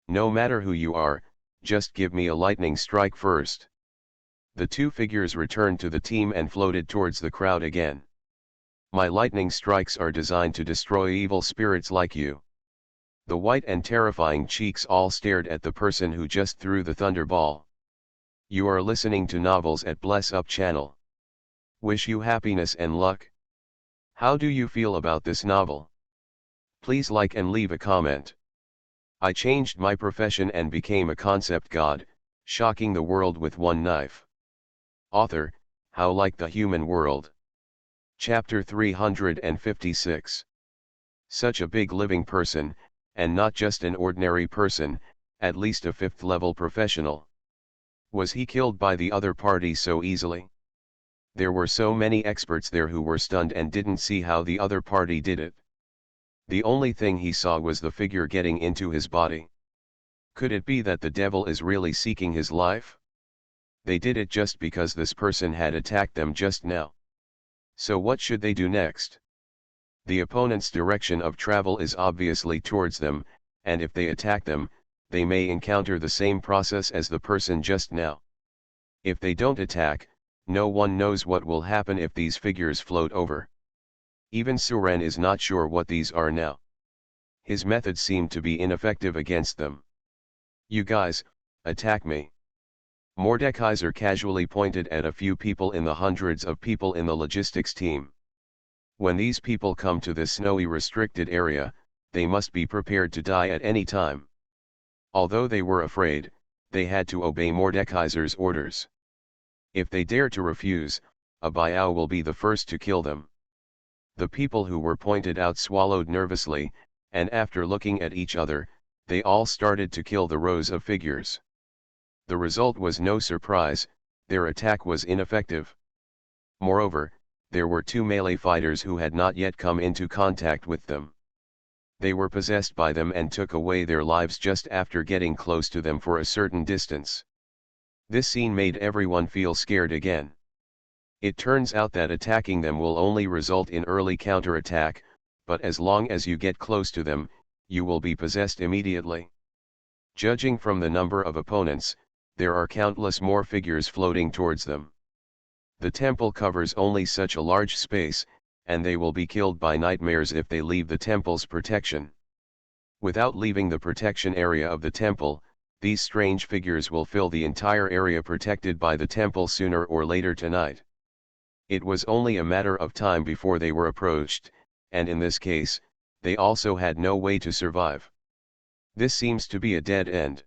No matter who you are, just give me a lightning strike first. The 2 figures returned to the team and floated towards the crowd again. My lightning strikes are designed to destroy evil spirits like you. The white and terrifying cheeks all stared at the person who just threw the thunderball. You are listening to Novels at Bless Up channel. Wish you happiness and luck. How do you feel about this novel? Please like and leave a comment. I changed my profession and became a concept god, shocking the world with one knife. Author, How Like the Human World. Chapter 356. Such a big living person, and not just an ordinary person, at least a 5th level professional. Was he killed by the other party so easily? There were so many experts there who were stunned and didn't see how the other party did it. The only thing he saw was the figure getting into his body. Could it be that the devil is really seeking his life? They did it just because this person had attacked them just now. So what should they do next? The opponent's direction of travel is obviously towards them, and if they attack them, they may encounter the same process as the person just now. If they don't attack, no one knows what will happen if these figures float over. Even Suren is not sure what these are now. His methods seem to be ineffective against them. You guys, attack me. Mordekaiser casually pointed at a few people in the hundreds of people in the logistics team. When these people come to this snowy restricted area, they must be prepared to die at any time. Although they were afraid, they had to obey Mordekaiser's orders. If they dare to refuse, a Biao will be the first to kill them. The people who were pointed out swallowed nervously, and after looking at each other, they all started to kill the rows of figures. The result was no surprise, their attack was ineffective. Moreover, there were 2 melee fighters who had not yet come into contact with them. They were possessed by them and took away their lives just after getting close to them for a certain distance. This scene made everyone feel scared again. It turns out that attacking them will only result in early counterattack, but as long as you get close to them, you will be possessed immediately. Judging from the number of opponents, there are countless more figures floating towards them. The temple covers only such a large space, and they will be killed by nightmares if they leave the temple's protection. Without leaving the protection area of the temple, these strange figures will fill the entire area protected by the temple sooner or later tonight. It was only a matter of time before they were approached, and in this case, they also had no way to survive. This seems to be a dead end.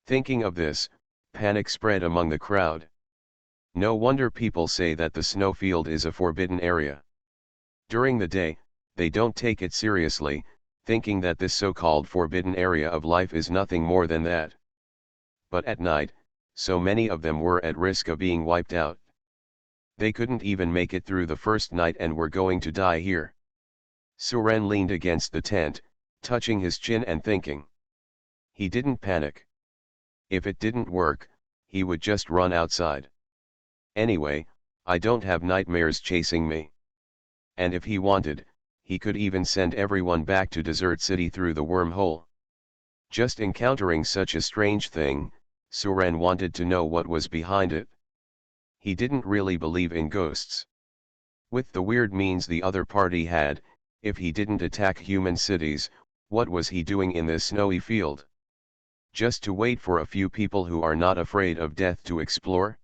Thinking of this, panic spread among the crowd. No wonder people say that the snowfield is a forbidden area. During the day, they don't take it seriously, thinking that this so-called forbidden area of life is nothing more than that. But at night, so many of them were at risk of being wiped out. They couldn't even make it through the first night and were going to die here. Suren leaned against the tent, touching his chin and thinking. He didn't panic. If it didn't work, he would just run outside. Anyway, I don't have nightmares chasing me. And if he wanted, he could even send everyone back to Desert City through the wormhole. Just encountering such a strange thing, Suren wanted to know what was behind it. He didn't really believe in ghosts. With the weird means the other party had, if he didn't attack human cities, what was he doing in this snowy field? Just to wait for a few people who are not afraid of death to explore?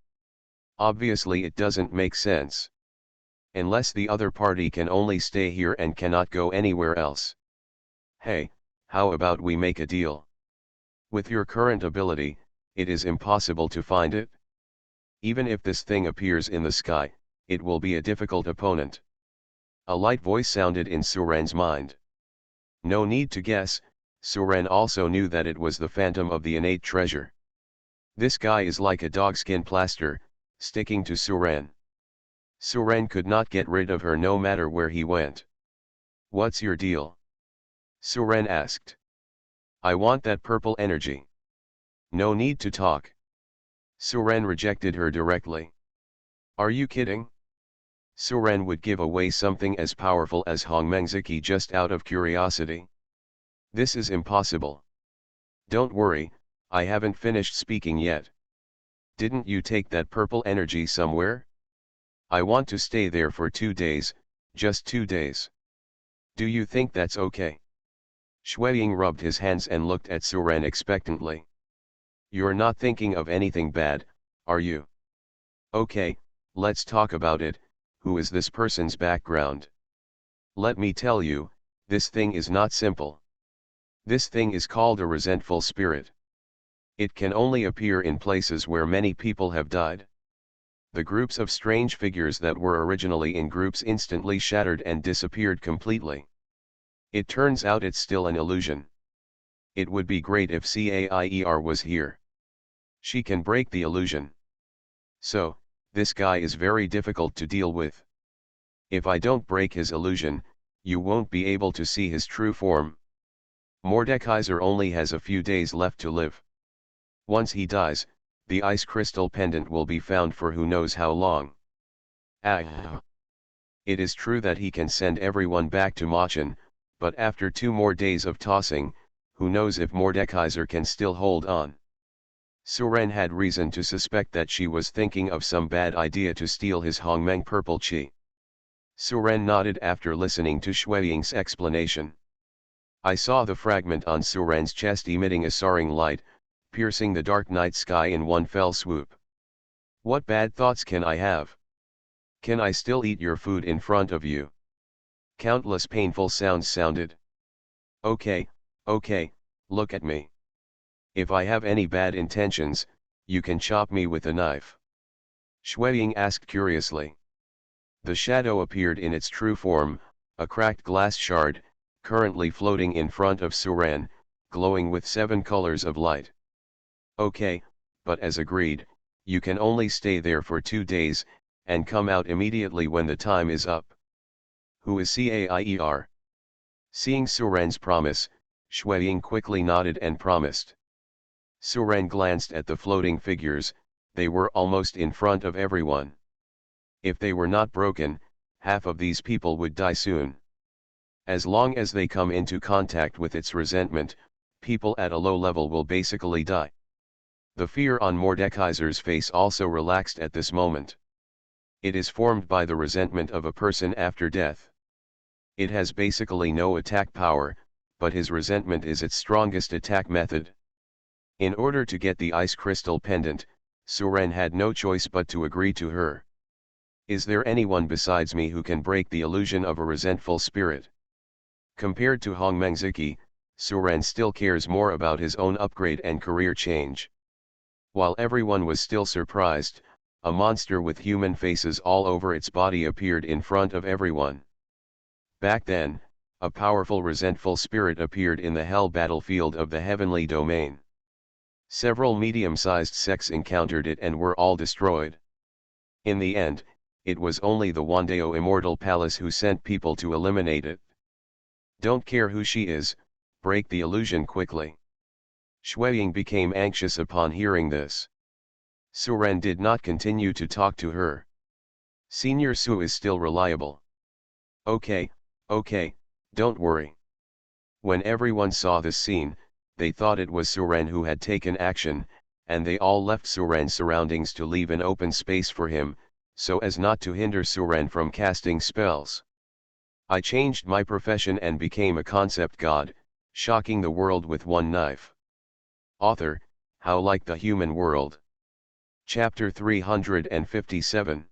Obviously it doesn't make sense. Unless the other party can only stay here and cannot go anywhere else. Hey, how about we make a deal? With your current ability, it is impossible to find it. Even if this thing appears in the sky, it will be a difficult opponent. A light voice sounded in Suren's mind. No need to guess, Suren also knew that it was the phantom of the innate treasure. This guy is like a dogskin plaster, sticking to Suren. Suren could not get rid of her no matter where he went. What's your deal? Suren asked. I want that purple energy. No need to talk. Suren rejected her directly. Are you kidding? Suren would give away something as powerful as Hongmengziki just out of curiosity. This is impossible. Don't worry, I haven't finished speaking yet. Didn't you take that purple energy somewhere? I want to stay there for 2 days, just 2 days. Do you think that's okay? Shueying rubbed his hands and looked at Suren expectantly. You're not thinking of anything bad, are you? Okay, let's talk about it. Who is this person's background? Let me tell you, this thing is not simple. This thing is called a resentful spirit. It can only appear in places where many people have died. The groups of strange figures that were originally in groups instantly shattered and disappeared completely. It turns out it's still an illusion. It would be great if Caier was here. She can break the illusion. So, this guy is very difficult to deal with. If I don't break his illusion, you won't be able to see his true form. Mordekaiser only has a few days left to live. Once he dies, the ice crystal pendant will be found for who knows how long. Ah. It is true that he can send everyone back to Machen, but after 2 more days of tossing, who knows if Mordekaiser can still hold on. Suren had reason to suspect that she was thinking of some bad idea to steal his Hongmeng purple chi. Suren nodded after listening to Shueying's explanation. I saw the fragment on Suren's chest emitting a soaring light, piercing the dark night sky in one fell swoop. What bad thoughts can I have? Can I still eat your food in front of you? Countless painful sounds sounded. Okay, look at me. If I have any bad intentions, you can chop me with a knife. Shueying asked curiously. The shadow appeared in its true form, a cracked glass shard, currently floating in front of Suren, glowing with 7 colors of light. Okay, but as agreed, you can only stay there for 2 days, and come out immediately when the time is up. Who is Caier? Seeing Suren's promise, Shueying quickly nodded and promised. Suren glanced at the floating figures, they were almost in front of everyone. If they were not broken, half of these people would die soon. As long as they come into contact with its resentment, people at a low level will basically die. The fear on Mordekaiser's face also relaxed at this moment. It is formed by the resentment of a person after death. It has basically no attack power, but his resentment is its strongest attack method. In order to get the ice crystal pendant, Suren had no choice but to agree to her. Is there anyone besides me who can break the illusion of a resentful spirit? Compared to Hongmengziki, Suren still cares more about his own upgrade and career change. While everyone was still surprised, a monster with human faces all over its body appeared in front of everyone. Back then, a powerful resentful spirit appeared in the hell battlefield of the heavenly domain. Several medium-sized sects encountered it and were all destroyed. In the end, it was only the Wandeo Immortal Palace who sent people to eliminate it. Don't care who she is, break the illusion quickly. Shueying became anxious upon hearing this. Suren did not continue to talk to her. Senior Su is still reliable. Okay, don't worry. When everyone saw this scene, they thought it was Suren who had taken action, and they all left Suren's surroundings to leave an open space for him, so as not to hinder Suren from casting spells. I changed my profession and became a concept god, shocking the world with one knife. Author, How Like the Human World. Chapter 357.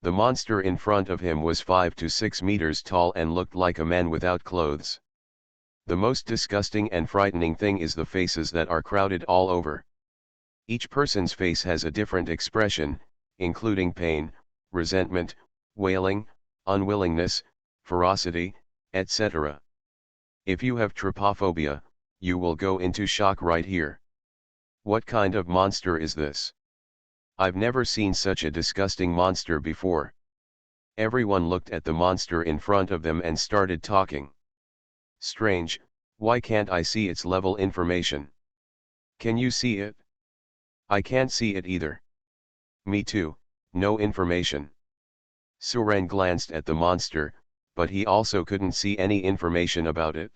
The monster in front of him was 5 to 6 meters tall and looked like a man without clothes. The most disgusting and frightening thing is the faces that are crowded all over. Each person's face has a different expression, including pain, resentment, wailing, unwillingness, ferocity, etc. If you have trypophobia, you will go into shock right here. What kind of monster is this? I've never seen such a disgusting monster before. Everyone looked at the monster in front of them and started talking. Strange, why can't I see its level information? Can you see it? I can't see it either. Me too, no information. Suren glanced at the monster, but he also couldn't see any information about it.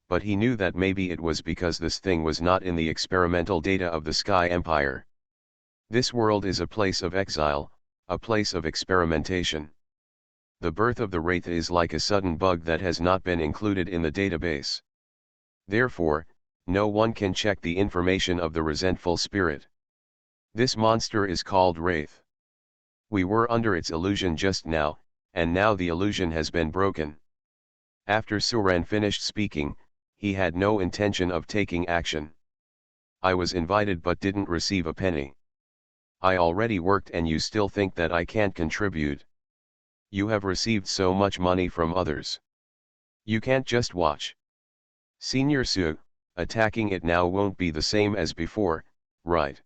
But he knew that maybe it was because this thing was not in the experimental data of the Sky Empire. This world is a place of exile, a place of experimentation. The birth of the Wraith is like a sudden bug that has not been included in the database. Therefore, no one can check the information of the resentful spirit. This monster is called Wraith. We were under its illusion just now, and now the illusion has been broken. After Suren finished speaking, he had no intention of taking action. I was invited but didn't receive a penny. I already worked and you still think that I can't contribute. You have received so much money from others. You can't just watch. Senior Su, attacking it now won't be the same as before, right?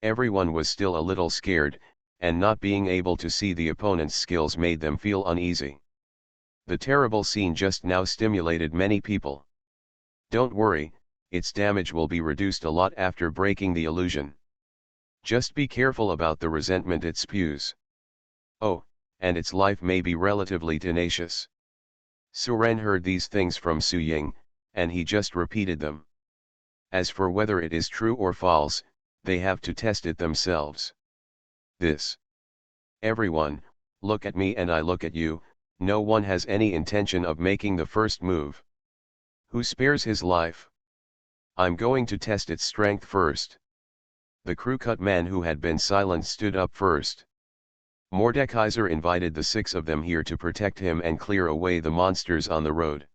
Everyone was still a little scared, and not being able to see the opponent's skills made them feel uneasy. The terrible scene just now stimulated many people. Don't worry, its damage will be reduced a lot after breaking the illusion. Just be careful about the resentment it spews. Oh, and its life may be relatively tenacious. Suren heard these things from Su Ying, and he just repeated them. As for whether it is true or false, they have to test it themselves. This. Everyone, look at me and I look at you, no one has any intention of making the first move. Who spares his life? I'm going to test its strength first. The crew-cut man who had been silent stood up first. Mordekaiser invited the 6 of them here to protect him and clear away the monsters on the road.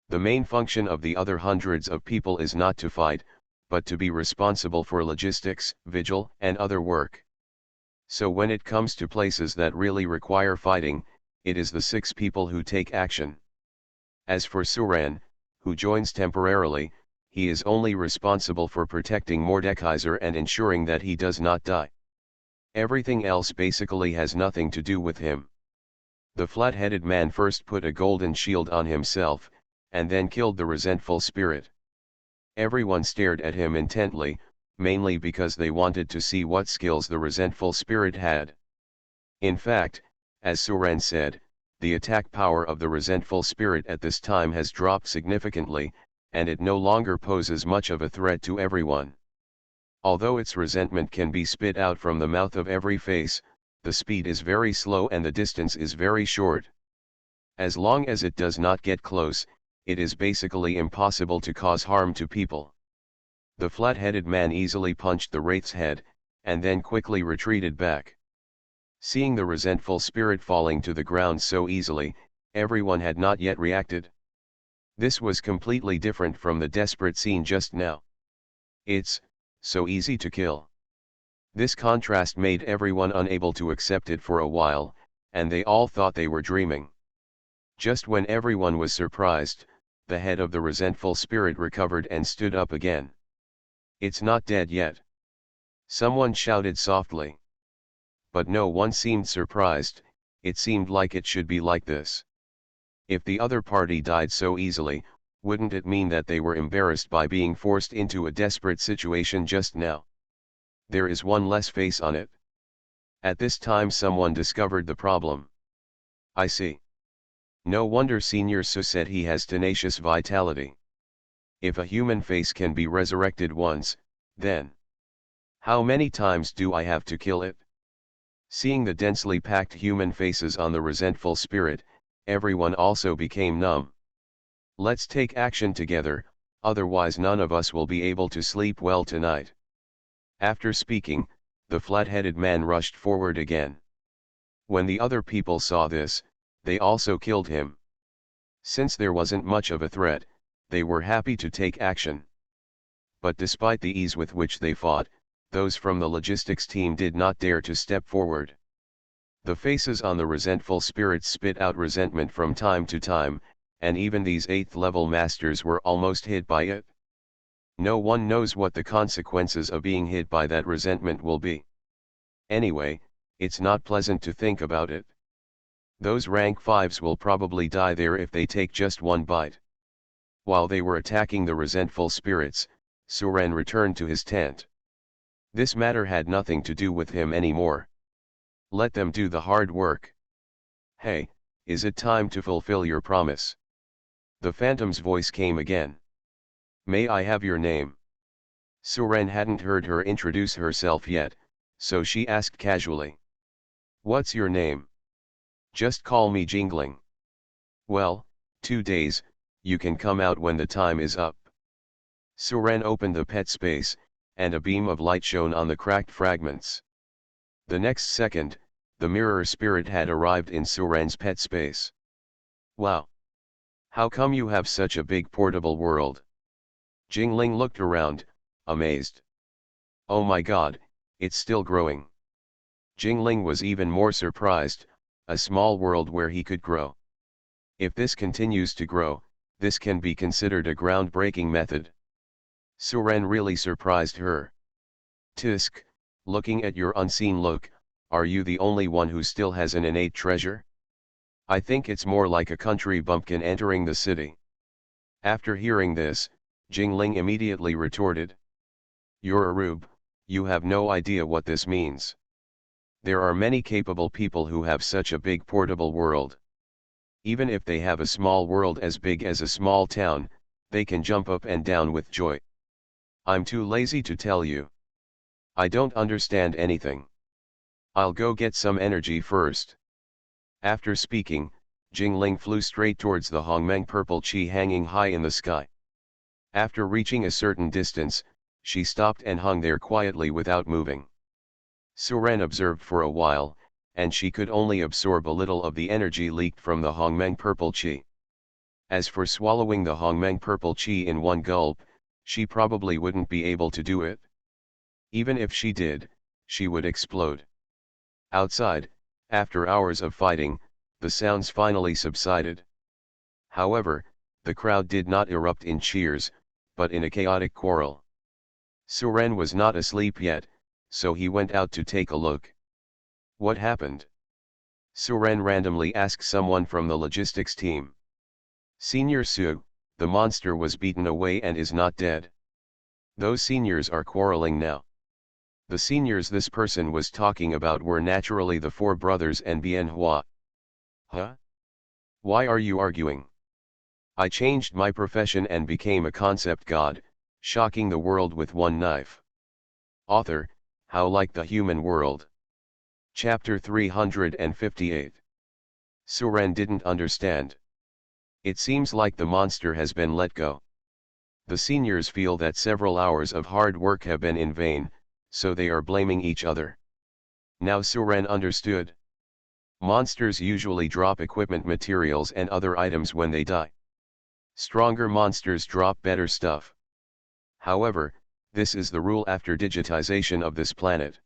The main function of the other hundreds of people is not to fight, but to be responsible for logistics, vigil, and other work. So when it comes to places that really require fighting, it is the 6 people who take action. As for Suren, who joins temporarily, he is only responsible for protecting Mordekaiser and ensuring that he does not die. Everything else basically has nothing to do with him. The flat-headed man first put a golden shield on himself, and then killed the resentful spirit. Everyone stared at him intently, mainly because they wanted to see what skills the resentful spirit had. In fact, as Suren said, the attack power of the resentful spirit at this time has dropped significantly, and it no longer poses much of a threat to everyone. Although its resentment can be spit out from the mouth of every face, the speed is very slow and the distance is very short. As long as it does not get close, it is basically impossible to cause harm to people. The flat-headed man easily punched the wraith's head, and then quickly retreated back. Seeing the resentful spirit falling to the ground so easily, everyone had not yet reacted. This was completely different from the desperate scene just now. It's so easy to kill. This contrast made everyone unable to accept it for a while, and they all thought they were dreaming. Just when everyone was surprised, the head of the resentful spirit recovered and stood up again. "It's not dead yet," someone shouted softly. But no one seemed surprised. It seemed like it should be like this. If the other party died so easily, wouldn't it mean that they were embarrassed by being forced into a desperate situation just now? There is one less face on it. At this time someone discovered the problem. "I see. No wonder Senior Su said he has tenacious vitality. If a human face can be resurrected once, then how many times do I have to kill it?" Seeing the densely packed human faces on the resentful spirit, everyone also became numb. "Let's take action together, otherwise none of us will be able to sleep well tonight." After speaking, the flat-headed man rushed forward again. When the other people saw this, they also killed him. Since there wasn't much of a threat, they were happy to take action. But despite the ease with which they fought, those from the logistics team did not dare to step forward. The faces on the resentful spirits spit out resentment from time to time, and even these 8th level masters were almost hit by it. No one knows what the consequences of being hit by that resentment will be. Anyway, it's not pleasant to think about it. Those rank 5s will probably die there if they take just one bite. While they were attacking the resentful spirits, Suren returned to his tent. This matter had nothing to do with him anymore. Let them do the hard work. "Hey, is it time to fulfill your promise?" The phantom's voice came again. "May I have your name?" Suren hadn't heard her introduce herself yet, so she asked casually. "What's your name?" "Just call me Jingling." "Well, 2 days, you can come out when the time is up." Suren opened the pet space, and a beam of light shone on the cracked fragments. The next second, the mirror spirit had arrived in Suren's pet space. "Wow! How come you have such a big portable world?" Jingling looked around, amazed. "Oh my god, it's still growing." Jingling was even more surprised, a small world where he could grow. If this continues to grow, this can be considered a groundbreaking method. Suren really surprised her. "Tisk, looking at your unseen look, are you the only one who still has an innate treasure? I think it's more like a country bumpkin entering the city." After hearing this, Jingling immediately retorted. "You're a rube, you have no idea what this means. There are many capable people who have such a big portable world. Even if they have a small world as big as a small town, they can jump up and down with joy. I'm too lazy to tell you. I don't understand anything. I'll go get some energy first." After speaking, Jingling flew straight towards the Hongmeng purple chi hanging high in the sky. After reaching a certain distance, she stopped and hung there quietly without moving. Suren observed for a while, and she could only absorb a little of the energy leaked from the Hongmeng purple chi. As for swallowing the Hongmeng purple chi in one gulp, she probably wouldn't be able to do it. Even if she did, she would explode. Outside, after hours of fighting, the sounds finally subsided. However, the crowd did not erupt in cheers, but in a chaotic quarrel. Suren was not asleep yet, so he went out to take a look. "What happened?" Suren randomly asked someone from the logistics team. Senior Su, the monster was beaten away and is not dead. Those seniors are quarreling now. The seniors this person was talking about were naturally the four brothers and Bien Hua. Huh? Why are you arguing? I changed my profession and became a concept god, shocking the world with one knife. Author, How Like the Human World. Chapter 358. Suren didn't understand. It seems like the monster has been let go. The seniors feel that several hours of hard work have been in vain, so they are blaming each other. Now Suren understood. Monsters usually drop equipment materials and other items when they die. Stronger monsters drop better stuff. However, this is the rule after digitization of this planet.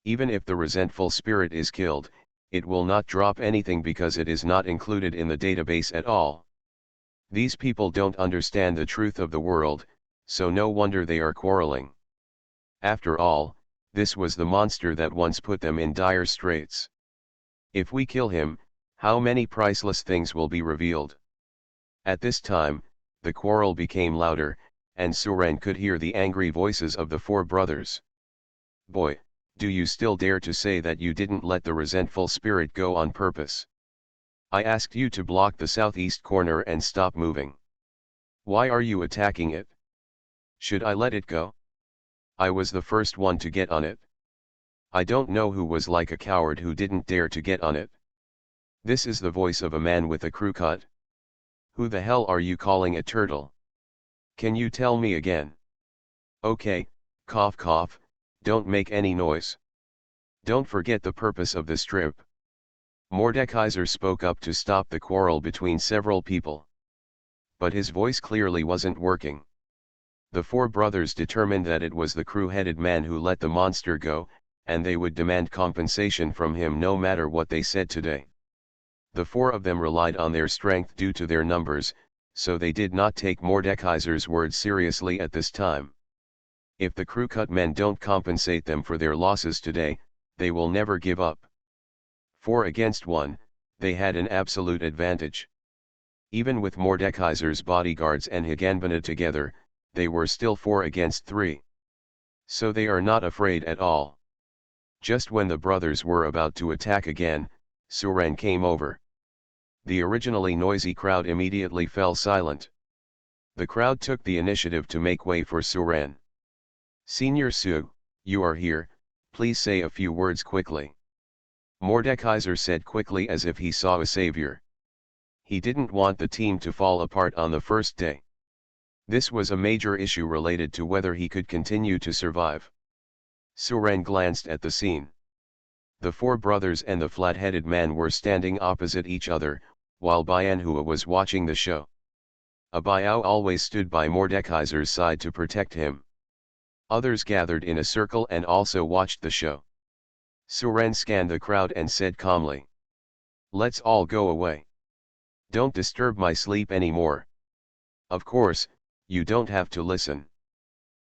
Even if the resentful spirit is killed, it will not drop anything because it is not included in the database at all. These people don't understand the truth of the world, so no wonder they are quarreling. After all, this was the monster that once put them in dire straits. If we kill him, how many priceless things will be revealed? At this time, the quarrel became louder, and Suren could hear the angry voices of the four brothers. Boy, do you still dare to say that you didn't let the resentful spirit go on purpose? I asked you to block the southeast corner and stop moving. Why are you attacking it? Should I let it go? I was the first one to get on it. I don't know who was like a coward who didn't dare to get on it. This is the voice of a man with a crew cut. Who the hell are you calling a turtle? Can you tell me again? Okay, cough cough, don't make any noise. Don't forget the purpose of this trip. Mordekaiser spoke up to stop the quarrel between several people. But his voice clearly wasn't working. The four brothers determined that it was the crew-headed man who let the monster go, and they would demand compensation from him no matter what they said today. The four of them relied on their strength due to their numbers, so they did not take Mordekaiser's words seriously at this time. If the crew-cut men don't compensate them for their losses today, they will never give up. 4 against 1, they had an absolute advantage. Even with Mordekaiser's bodyguards and Higanbana together, they were still 4 against 3. So they are not afraid at all. Just when the brothers were about to attack again, Suren came over. The originally noisy crowd immediately fell silent. The crowd took the initiative to make way for Suren. Senior Su, you are here, please say a few words quickly. Mordekaiser said quickly as if he saw a savior. He didn't want the team to fall apart on the first day. This was a major issue related to whether he could continue to survive. Suren glanced at the scene. The four brothers and the flat-headed man were standing opposite each other, while Bianhua was watching the show. Abayao always stood by Mordekaiser's side to protect him. Others gathered in a circle and also watched the show. Suren scanned the crowd and said calmly, "Let's all go away. Don't disturb my sleep anymore. Of course, you don't have to listen.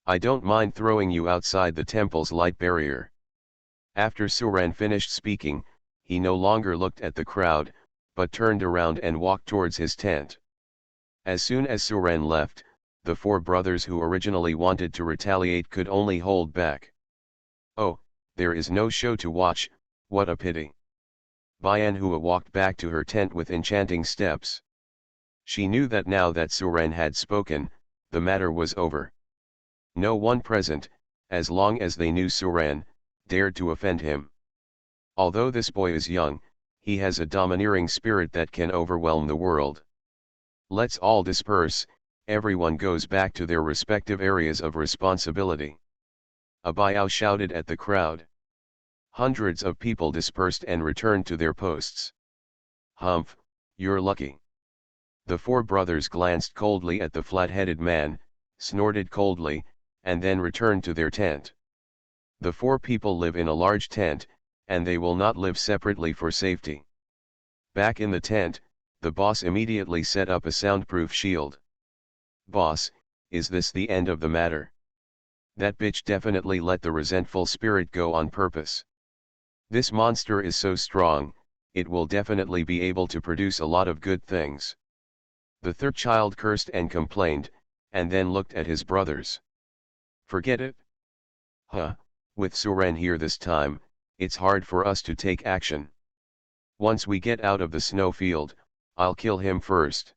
I don't mind throwing you outside the temple's light barrier." After Suren finished speaking, he no longer looked at the crowd, but turned around and walked towards his tent. As soon as Suren left, the four brothers who originally wanted to retaliate could only hold back. "Oh, there is no show to watch, what a pity." Bianhua walked back to her tent with enchanting steps. She knew that now that Suren had spoken, the matter was over. No one present, as long as they knew Suren, dared to offend him. Although this boy is young, he has a domineering spirit that can overwhelm the world. Let's all disperse, everyone goes back to their respective areas of responsibility. Abayao shouted at the crowd. Hundreds of people dispersed and returned to their posts. "Humph, you're lucky." The four brothers glanced coldly at the flat-headed man, snorted coldly, and then returned to their tent. The four people live in a large tent, and they will not live separately for safety. Back in the tent, the boss immediately set up a soundproof shield. "Boss, is this the end of the matter? That bitch definitely let the resentful spirit go on purpose. This monster is so strong, it will definitely be able to produce a lot of good things. The third child cursed and complained, and then looked at his brothers. Forget it? Huh, with Suren here this time, it's hard for us to take action. Once we get out of the snow field, I'll kill him first.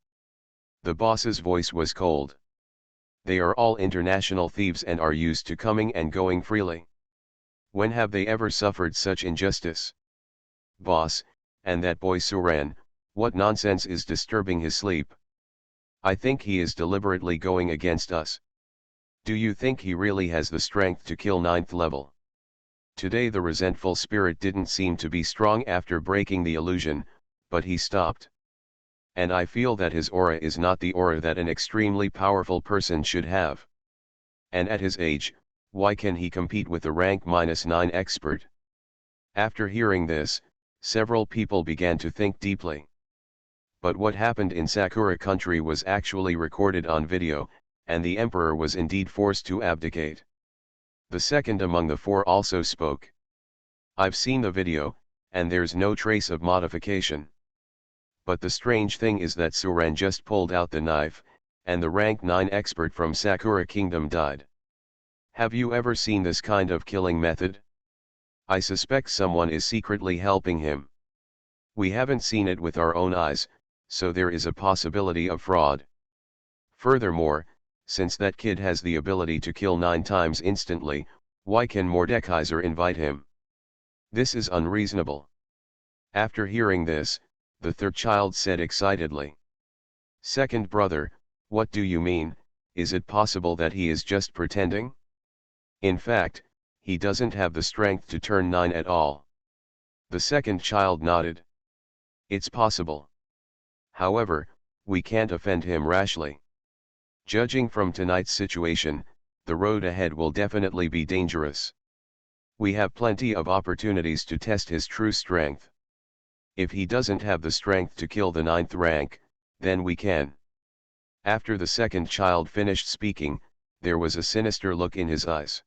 The boss's voice was cold. They are all international thieves and are used to coming and going freely. When have they ever suffered such injustice? Boss, and that boy Suren, what nonsense is disturbing his sleep? I think he is deliberately going against us. Do you think he really has the strength to kill 9th level? Today the resentful spirit didn't seem to be strong after breaking the illusion, but he stopped. And I feel that his aura is not the aura that an extremely powerful person should have. And at his age, why can he compete with a rank -9 expert? After hearing this, several people began to think deeply. But what happened in Sakura country was actually recorded on video, and the emperor was indeed forced to abdicate. The second among the four also spoke. I've seen the video, and there's no trace of modification. But the strange thing is that Suren just pulled out the knife, and the rank 9 expert from Sakura Kingdom died. Have you ever seen this kind of killing method? I suspect someone is secretly helping him. We haven't seen it with our own eyes, so there is a possibility of fraud. Furthermore, since that kid has the ability to kill 9 times instantly, why can Mordekaiser invite him? This is unreasonable. After hearing this, the third child said excitedly. Second brother, what do you mean? Is it possible that he is just pretending? In fact, he doesn't have the strength to turn 9 at all. The second child nodded. It's possible. However, we can't offend him rashly. Judging from tonight's situation, the road ahead will definitely be dangerous. We have plenty of opportunities to test his true strength. If he doesn't have the strength to kill the 9th rank, then we can. After the second child finished speaking, there was a sinister look in his eyes.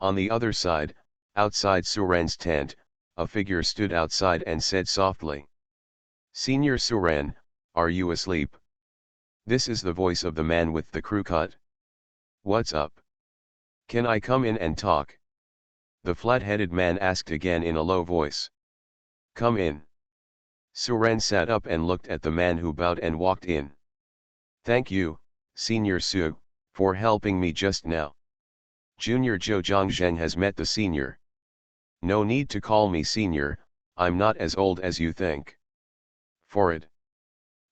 On the other side, outside Suren's tent, a figure stood outside and said softly. Senior Suren, are you asleep? This is the voice of the man with the crew cut. What's up? Can I come in and talk? The flat-headed man asked again in a low voice. Come in. Suren sat up and looked at the man who bowed and walked in. Thank you, Senior Su, for helping me just now. Junior Zhou Zhangzheng has met the senior. No need to call me senior, I'm not as old as you think. For it.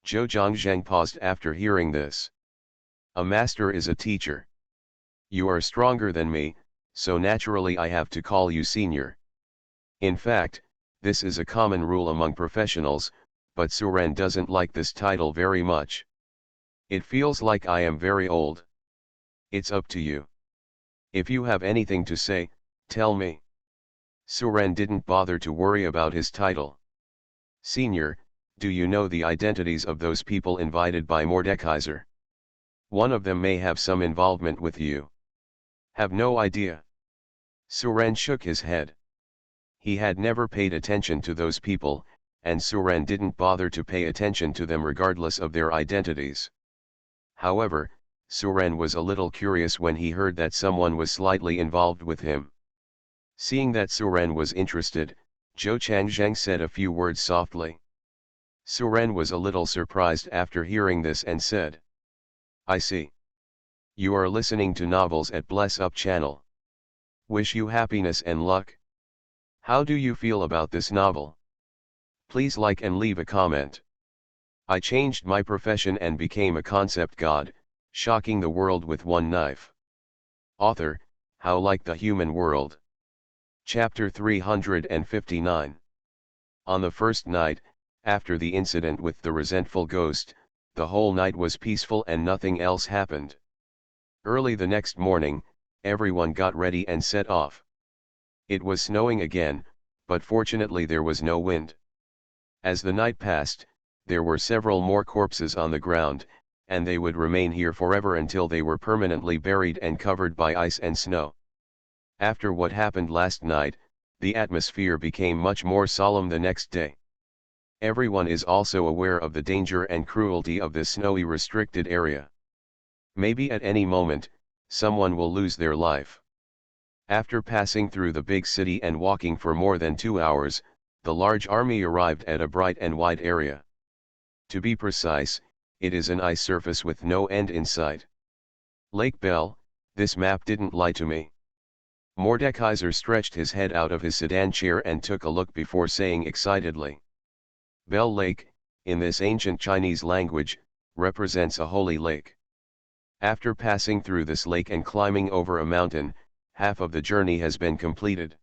Zhou Zhangzheng paused after hearing this. A master is a teacher. You are stronger than me, so naturally I have to call you senior. In fact, this is a common rule among professionals, but Suren doesn't like this title very much. It feels like I am very old. It's up to you. If you have anything to say, tell me. Suren didn't bother to worry about his title. Senior, do you know the identities of those people invited by Mordekaiser? One of them may have some involvement with you. Have no idea. Suren shook his head. He had never paid attention to those people, and Suren didn't bother to pay attention to them regardless of their identities. However, Suren was a little curious when he heard that someone was slightly involved with him. Seeing that Suren was interested, Zhou Changzheng said a few words softly. Suren was a little surprised after hearing this and said. I see. You are listening to novels at Bless Up channel. Wish you happiness and luck. How do you feel about this novel? Please like and leave a comment. I changed my profession and became a concept god, shocking the world with one knife. Author, How Like the Human World. Chapter 359. On the first night, after the incident with the resentful ghost, the whole night was peaceful and nothing else happened. Early the next morning, everyone got ready and set off. It was snowing again, but fortunately there was no wind. As the night passed, there were several more corpses on the ground, and they would remain here forever until they were permanently buried and covered by ice and snow. After what happened last night, the atmosphere became much more solemn the next day. Everyone is also aware of the danger and cruelty of this snowy restricted area. Maybe at any moment, someone will lose their life. After passing through the big city and walking for more than 2 hours, the large army arrived at a bright and wide area. To be precise, it is an ice surface with no end in sight. Lake Bell, this map didn't lie to me. Mordekaiser stretched his head out of his sedan chair and took a look before saying excitedly. Bell Lake, in this ancient Chinese language, represents a holy lake. After passing through this lake and climbing over a mountain, half of the journey has been completed.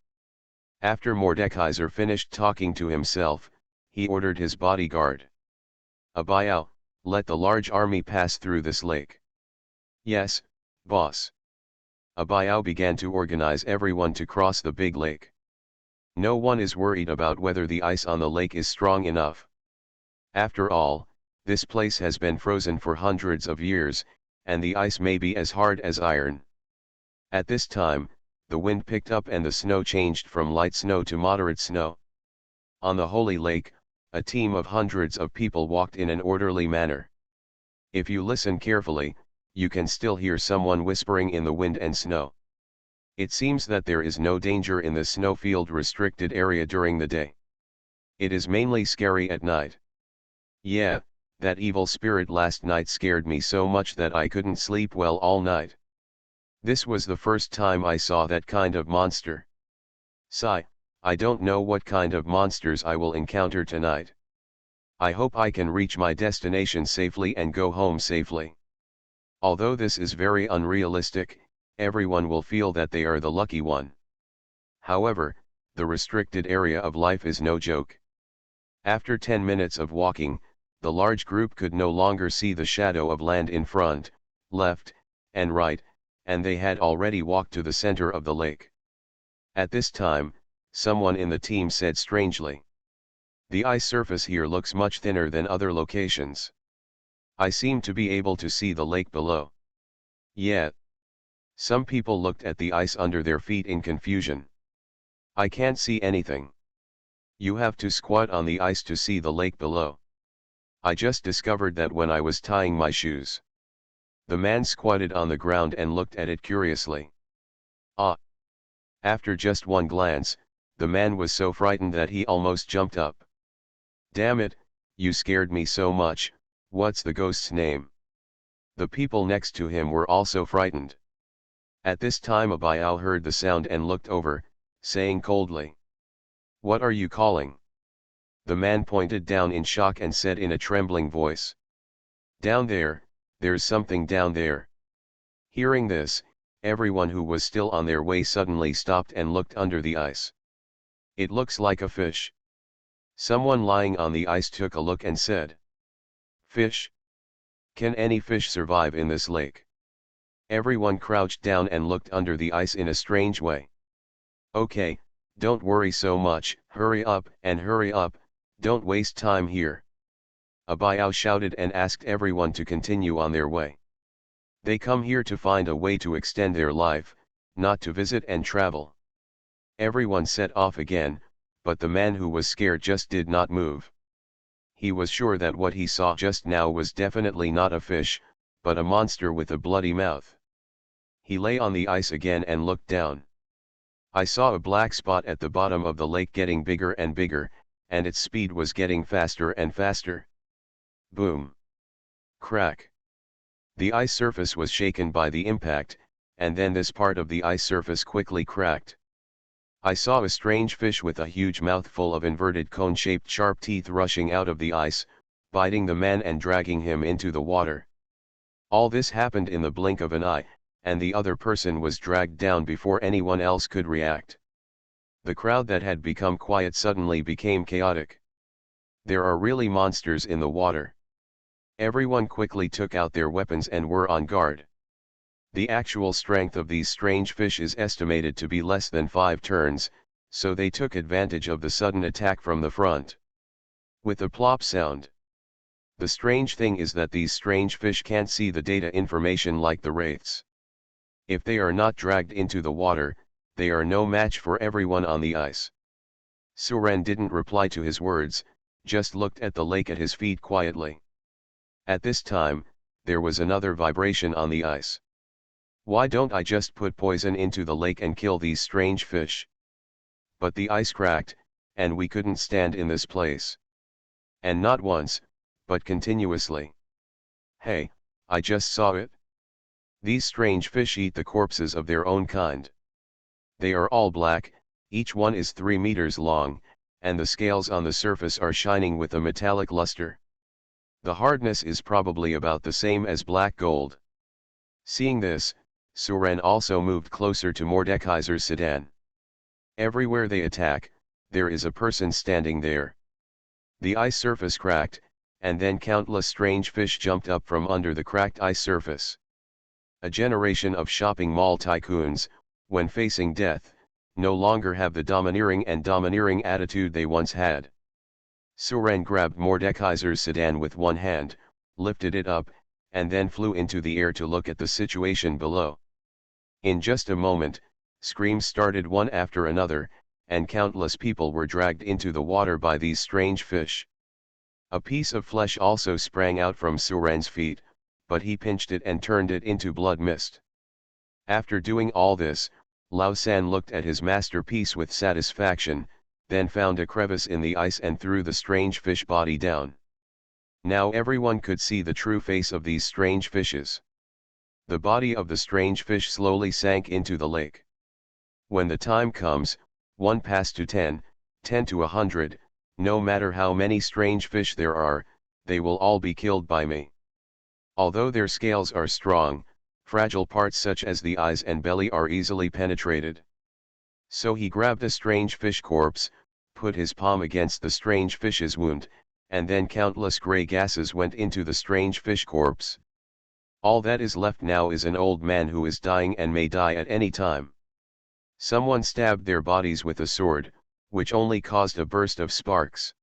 After Mordekaiser finished talking to himself, he ordered his bodyguard. Abayao, let the large army pass through this lake. Yes, boss. Abayao began to organize everyone to cross the big lake. No one is worried about whether the ice on the lake is strong enough. After all, this place has been frozen for hundreds of years, and the ice may be as hard as iron. At this time, the wind picked up and the snow changed from light snow to moderate snow. On the holy lake, a team of hundreds of people walked in an orderly manner. If you listen carefully, you can still hear someone whispering in the wind and snow. It seems that there is no danger in the snowfield restricted area during the day. It is mainly scary at night. Yeah, that evil spirit last night scared me so much that I couldn't sleep well all night. This was the first time I saw that kind of monster. Sigh, I don't know what kind of monsters I will encounter tonight. I hope I can reach my destination safely and go home safely. Although this is very unrealistic, everyone will feel that they are the lucky one. However, the restricted area of life is no joke. After 10 minutes of walking, the large group could no longer see the shadow of land in front, left, and right, and they had already walked to the center of the lake. At this time, someone in the team said strangely, "The ice surface here looks much thinner than other locations. I seem to be able to see the lake below." Yeah. Some people looked at the ice under their feet in confusion. "I can't see anything. You have to squat on the ice to see the lake below. I just discovered that when I was tying my shoes." The man squatted on the ground and looked at it curiously. Ah! After just one glance, the man was so frightened that he almost jumped up. "Damn it, you scared me so much, what's the ghost's name?" The people next to him were also frightened. At this time Abayao heard the sound and looked over, saying coldly, "What are you calling?" The man pointed down in shock and said in a trembling voice, "Down there, there's something down there." Hearing this, everyone who was still on their way suddenly stopped and looked under the ice. "It looks like a fish." Someone lying on the ice took a look and said, "Fish? Can any fish survive in this lake?" Everyone crouched down and looked under the ice in a strange way. "Okay, don't worry so much, hurry up, don't waste time here." Abayao shouted and asked everyone to continue on their way. They come here to find a way to extend their life, not to visit and travel. Everyone set off again, but the man who was scared just did not move. He was sure that what he saw just now was definitely not a fish, but a monster with a bloody mouth. He lay on the ice again and looked down. "I saw a black spot at the bottom of the lake getting bigger and bigger, and its speed was getting faster and faster." Boom! Crack! The ice surface was shaken by the impact, and then this part of the ice surface quickly cracked. I saw a strange fish with a huge mouthful of inverted cone-shaped sharp teeth rushing out of the ice, biting the man and dragging him into the water. All this happened in the blink of an eye, and the other person was dragged down before anyone else could react. The crowd that had become quiet suddenly became chaotic. There are really monsters in the water. Everyone quickly took out their weapons and were on guard. The actual strength of these strange fish is estimated to be less than 5 turns, so they took advantage of the sudden attack from the front. With a plop sound. The strange thing is that these strange fish can't see the data information like the wraiths. If they are not dragged into the water, they are no match for everyone on the ice. Suren didn't reply to his words, just looked at the lake at his feet quietly. At this time, there was another vibration on the ice. Why don't I just put poison into the lake and kill these strange fish? But the ice cracked, and we couldn't stand in this place. And not once, but continuously. Hey, I just saw it. These strange fish eat the corpses of their own kind. They are all black, each one is 3 meters long, and the scales on the surface are shining with a metallic luster. The hardness is probably about the same as black gold. Seeing this, Suren also moved closer to Mordekaiser's sedan. Everywhere they attack, there is a person standing there. The ice surface cracked, and then countless strange fish jumped up from under the cracked ice surface. A generation of shopping mall tycoons, when facing death, no longer have the domineering attitude they once had. Suren grabbed Mordekaiser's sedan with one hand, lifted it up, and then flew into the air to look at the situation below. In just a moment, screams started one after another, and countless people were dragged into the water by these strange fish. A piece of flesh also sprang out from Suren's feet, but he pinched it and turned it into blood mist. After doing all this, Lao San looked at his masterpiece with satisfaction, then found a crevice in the ice and threw the strange fish body down. Now everyone could see the true face of these strange fishes. The body of the strange fish slowly sank into the lake. When the time comes, 1 pass to 10, 10 to 100, no matter how many strange fish there are, they will all be killed by me. Although their scales are strong, fragile parts such as the eyes and belly are easily penetrated. So he grabbed a strange fish corpse, put his palm against the strange fish's wound, and then countless grey gases went into the strange fish corpse. All that is left now is an old man who is dying and may die at any time. Someone stabbed their bodies with a sword, which only caused a burst of sparks.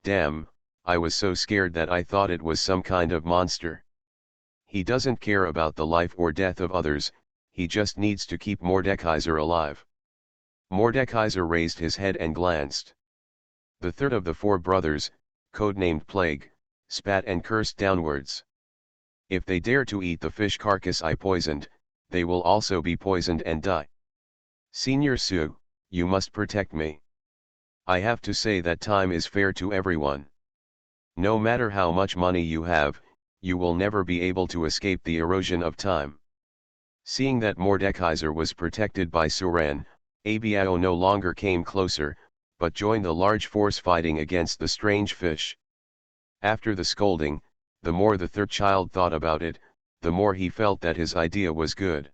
Damn, I was so scared that I thought it was some kind of monster. He doesn't care about the life or death of others, he just needs to keep Mordekaiser alive. Mordekaiser raised his head and glanced. The third of the 4 brothers, codenamed Plague, spat and cursed downwards. If they dare to eat the fish carcass I poisoned, they will also be poisoned and die. Senior Su, you must protect me. I have to say that time is fair to everyone. No matter how much money you have, you will never be able to escape the erosion of time. Seeing that Mordekaiser was protected by Suren, Abiao no longer came closer, but joined the large force fighting against the strange fish. After the scolding, the more the third child thought about it, the more he felt that his idea was good.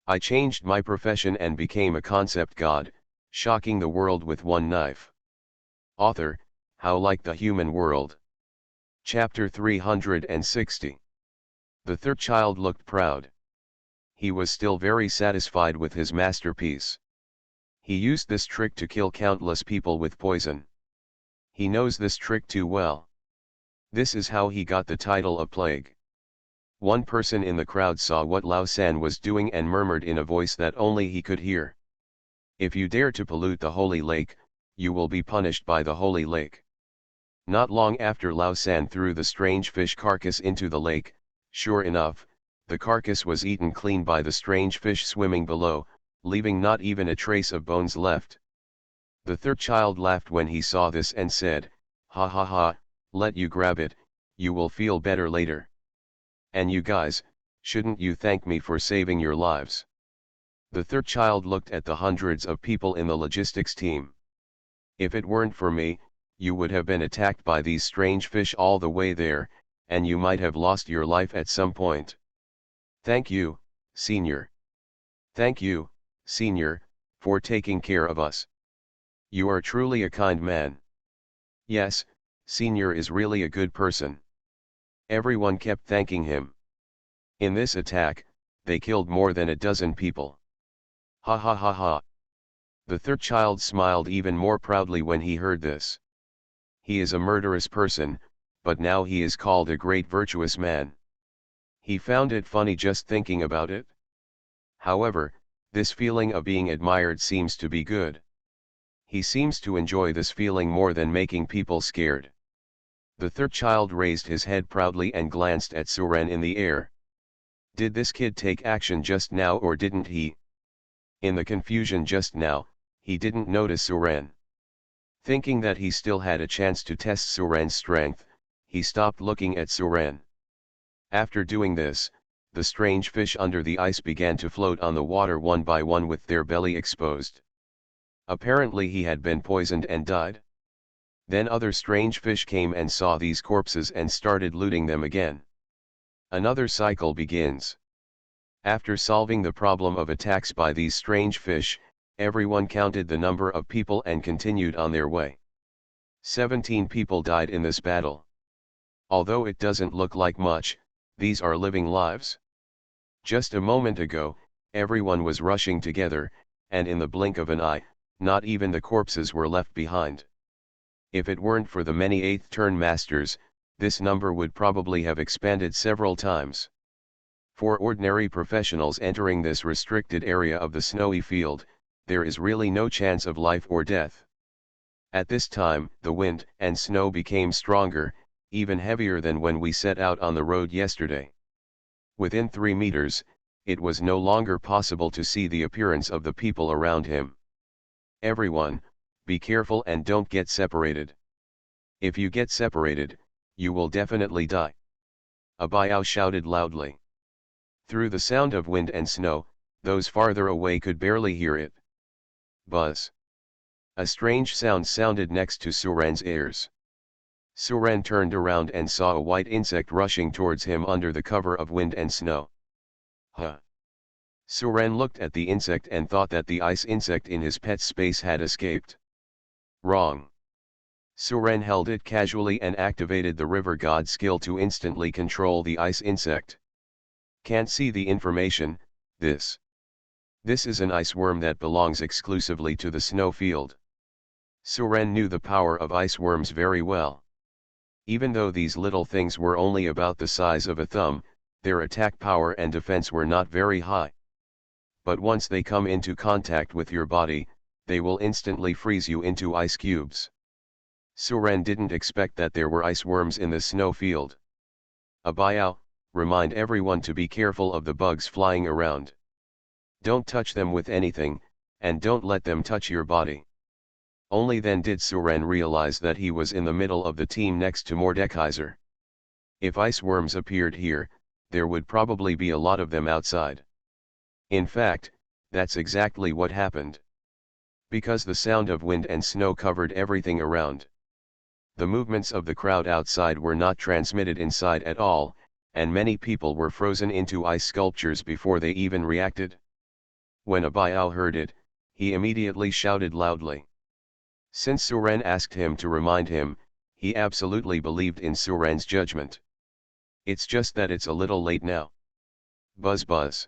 I changed my profession and became a concept god, shocking the world with one knife. Author, How Like the Human World. Chapter 360. The third child looked proud. He was still very satisfied with his masterpiece. He used this trick to kill countless people with poison. He knows this trick too well. This is how he got the title of Plague. One person in the crowd saw what Lao San was doing and murmured in a voice that only he could hear. If you dare to pollute the holy lake, you will be punished by the holy lake. Not long after Lao San threw the strange fish carcass into the lake, sure enough, the carcass was eaten clean by the strange fish swimming below, leaving not even a trace of bones left. The third child laughed when he saw this and said, "Ha ha ha, let you grab it, you will feel better later. And you guys, shouldn't you thank me for saving your lives?" The third child looked at the hundreds of people in the logistics team. If it weren't for me, you would have been attacked by these strange fish all the way there, and you might have lost your life at some point. Thank you, Senior. Thank you, Senior, for taking care of us. You are truly a kind man. Yes, Senior is really a good person. Everyone kept thanking him. In this attack, they killed more than a dozen people. Ha ha ha ha. The third child smiled even more proudly when he heard this. He is a murderous person, but now he is called a great virtuous man. He found it funny just thinking about it. However, this feeling of being admired seems to be good. He seems to enjoy this feeling more than making people scared. The third child raised his head proudly and glanced at Suren in the air. Did this kid take action just now or didn't he? In the confusion just now, he didn't notice Suren. Thinking that he still had a chance to test Suren's strength, he stopped looking at Suren. After doing this, the strange fish under the ice began to float on the water one by one with their belly exposed. Apparently he had been poisoned and died. Then other strange fish came and saw these corpses and started looting them again. Another cycle begins. After solving the problem of attacks by these strange fish, everyone counted the number of people and continued on their way. 17 people died in this battle. Although it doesn't look like much, these are living lives. Just a moment ago, everyone was rushing together, and in the blink of an eye, not even the corpses were left behind. If it weren't for the many eighth turn masters, this number would probably have expanded several times. For ordinary professionals entering this restricted area of the snowy field, there is really no chance of life or death. At this time, the wind and snow became stronger, even heavier than when we set out on the road yesterday. Within 3 meters, it was no longer possible to see the appearance of the people around him. Everyone, be careful and don't get separated. If you get separated, you will definitely die. Abayao shouted loudly. Through the sound of wind and snow, those farther away could barely hear it. Buzz. A strange sound sounded next to Suren's ears. Suren turned around and saw a white insect rushing towards him under the cover of wind and snow. Huh. Suren looked at the insect and thought that the ice insect in his pet space had escaped. Wrong. Suren held it casually and activated the river god skill to instantly control the ice insect. Can't see the information, this is an ice worm that belongs exclusively to the snow field. Suren knew the power of ice worms very well. Even though these little things were only about the size of a thumb, their attack power and defense were not very high. But once they come into contact with your body, they will instantly freeze you into ice cubes. Suren didn't expect that there were ice worms in the snow field. Abayao, remind everyone to be careful of the bugs flying around. Don't touch them with anything, and don't let them touch your body. Only then did Suren realize that he was in the middle of the team next to Mordekaiser. If ice worms appeared here, there would probably be a lot of them outside. In fact, that's exactly what happened. Because the sound of wind and snow covered everything around. The movements of the crowd outside were not transmitted inside at all, and many people were frozen into ice sculptures before they even reacted. When Abayao heard it, he immediately shouted loudly. Since Suren asked him to remind him, he absolutely believed in Suren's judgment. It's just that it's a little late now. Buzz buzz.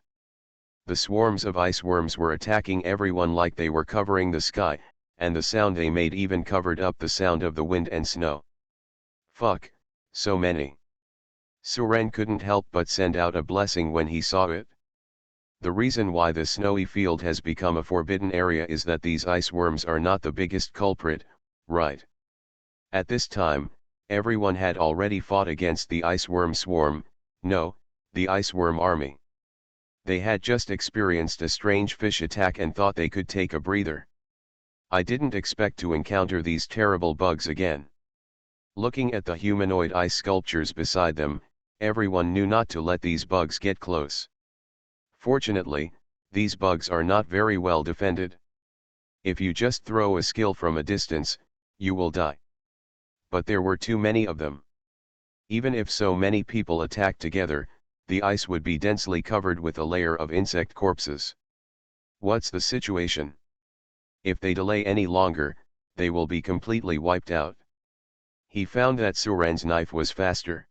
The swarms of ice worms were attacking everyone like they were covering the sky, and the sound they made even covered up the sound of the wind and snow. Fuck, so many. Suren couldn't help but send out a blessing when he saw it. The reason why the snowy field has become a forbidden area is that these ice worms are not the biggest culprit, right? At this time, everyone had already fought against the ice worm swarm, no, the ice worm army. They had just experienced a strange fish attack and thought they could take a breather. I didn't expect to encounter these terrible bugs again. Looking at the humanoid ice sculptures beside them, everyone knew not to let these bugs get close. Fortunately, these bugs are not very well defended. If you just throw a skill from a distance, you will die. But there were too many of them. Even if so many people attacked together, the ice would be densely covered with a layer of insect corpses. What's the situation? If they delay any longer, they will be completely wiped out. He found that Suren's knife was faster.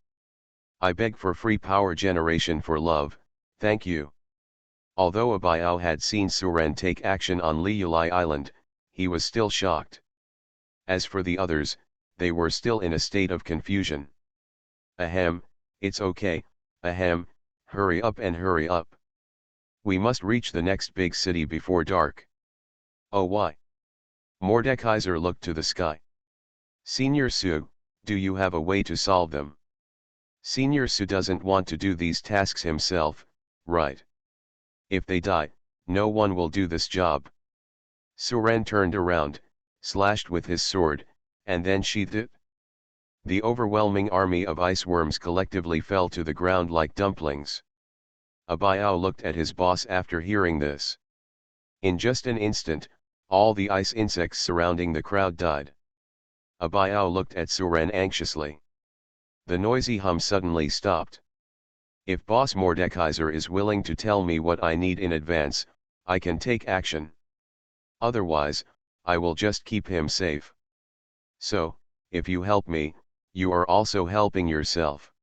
I beg for free power generation for love, thank you. Although Abayao had seen Suren take action on Liulai Island, he was still shocked. As for the others, they were still in a state of confusion. Ahem, it's okay, ahem, hurry up and hurry up. We must reach the next big city before dark. Oh why? Mordekaiser looked to the sky. Senior Su, do you have a way to solve them? Senior Su doesn't want to do these tasks himself, right? If they die, no one will do this job. Suren turned around, slashed with his sword, and then sheathed it. The overwhelming army of ice worms collectively fell to the ground like dumplings. Abiao looked at his boss after hearing this. In just an instant, all the ice insects surrounding the crowd died. Abiao looked at Suren anxiously. The noisy hum suddenly stopped. If Boss Mordekaiser is willing to tell me what I need in advance, I can take action. Otherwise, I will just keep him safe. So, if you help me, you are also helping yourself.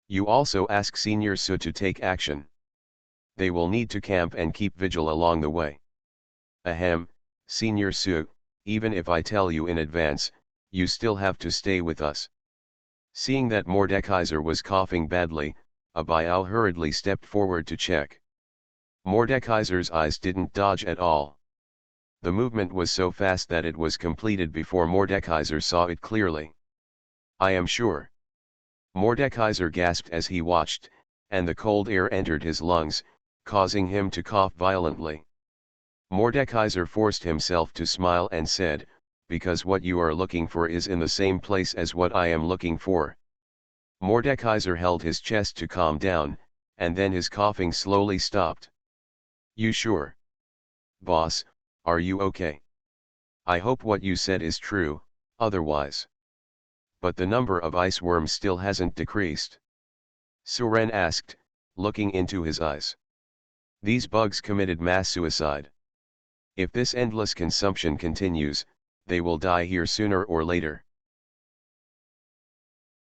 You also ask Senior Su to take action. They will need to camp and keep vigil along the way. Ahem, Senior Su, even if I tell you in advance, you still have to stay with us. Seeing that Mordekaiser was coughing badly, Abiao hurriedly stepped forward to check. Mordekaiser's eyes didn't dodge at all. The movement was so fast that it was completed before Mordekaiser saw it clearly. I am sure. Mordekaiser gasped as he watched, and the cold air entered his lungs, causing him to cough violently. Mordekaiser forced himself to smile and said, because what you are looking for is in the same place as what I am looking for. Mordekaiser held his chest to calm down, and then his coughing slowly stopped. You sure? Boss, are you okay? I hope what you said is true, otherwise. But the number of ice worms still hasn't decreased. Suren asked, looking into his eyes. These bugs committed mass suicide. If this endless consumption continues, they will die here sooner or later.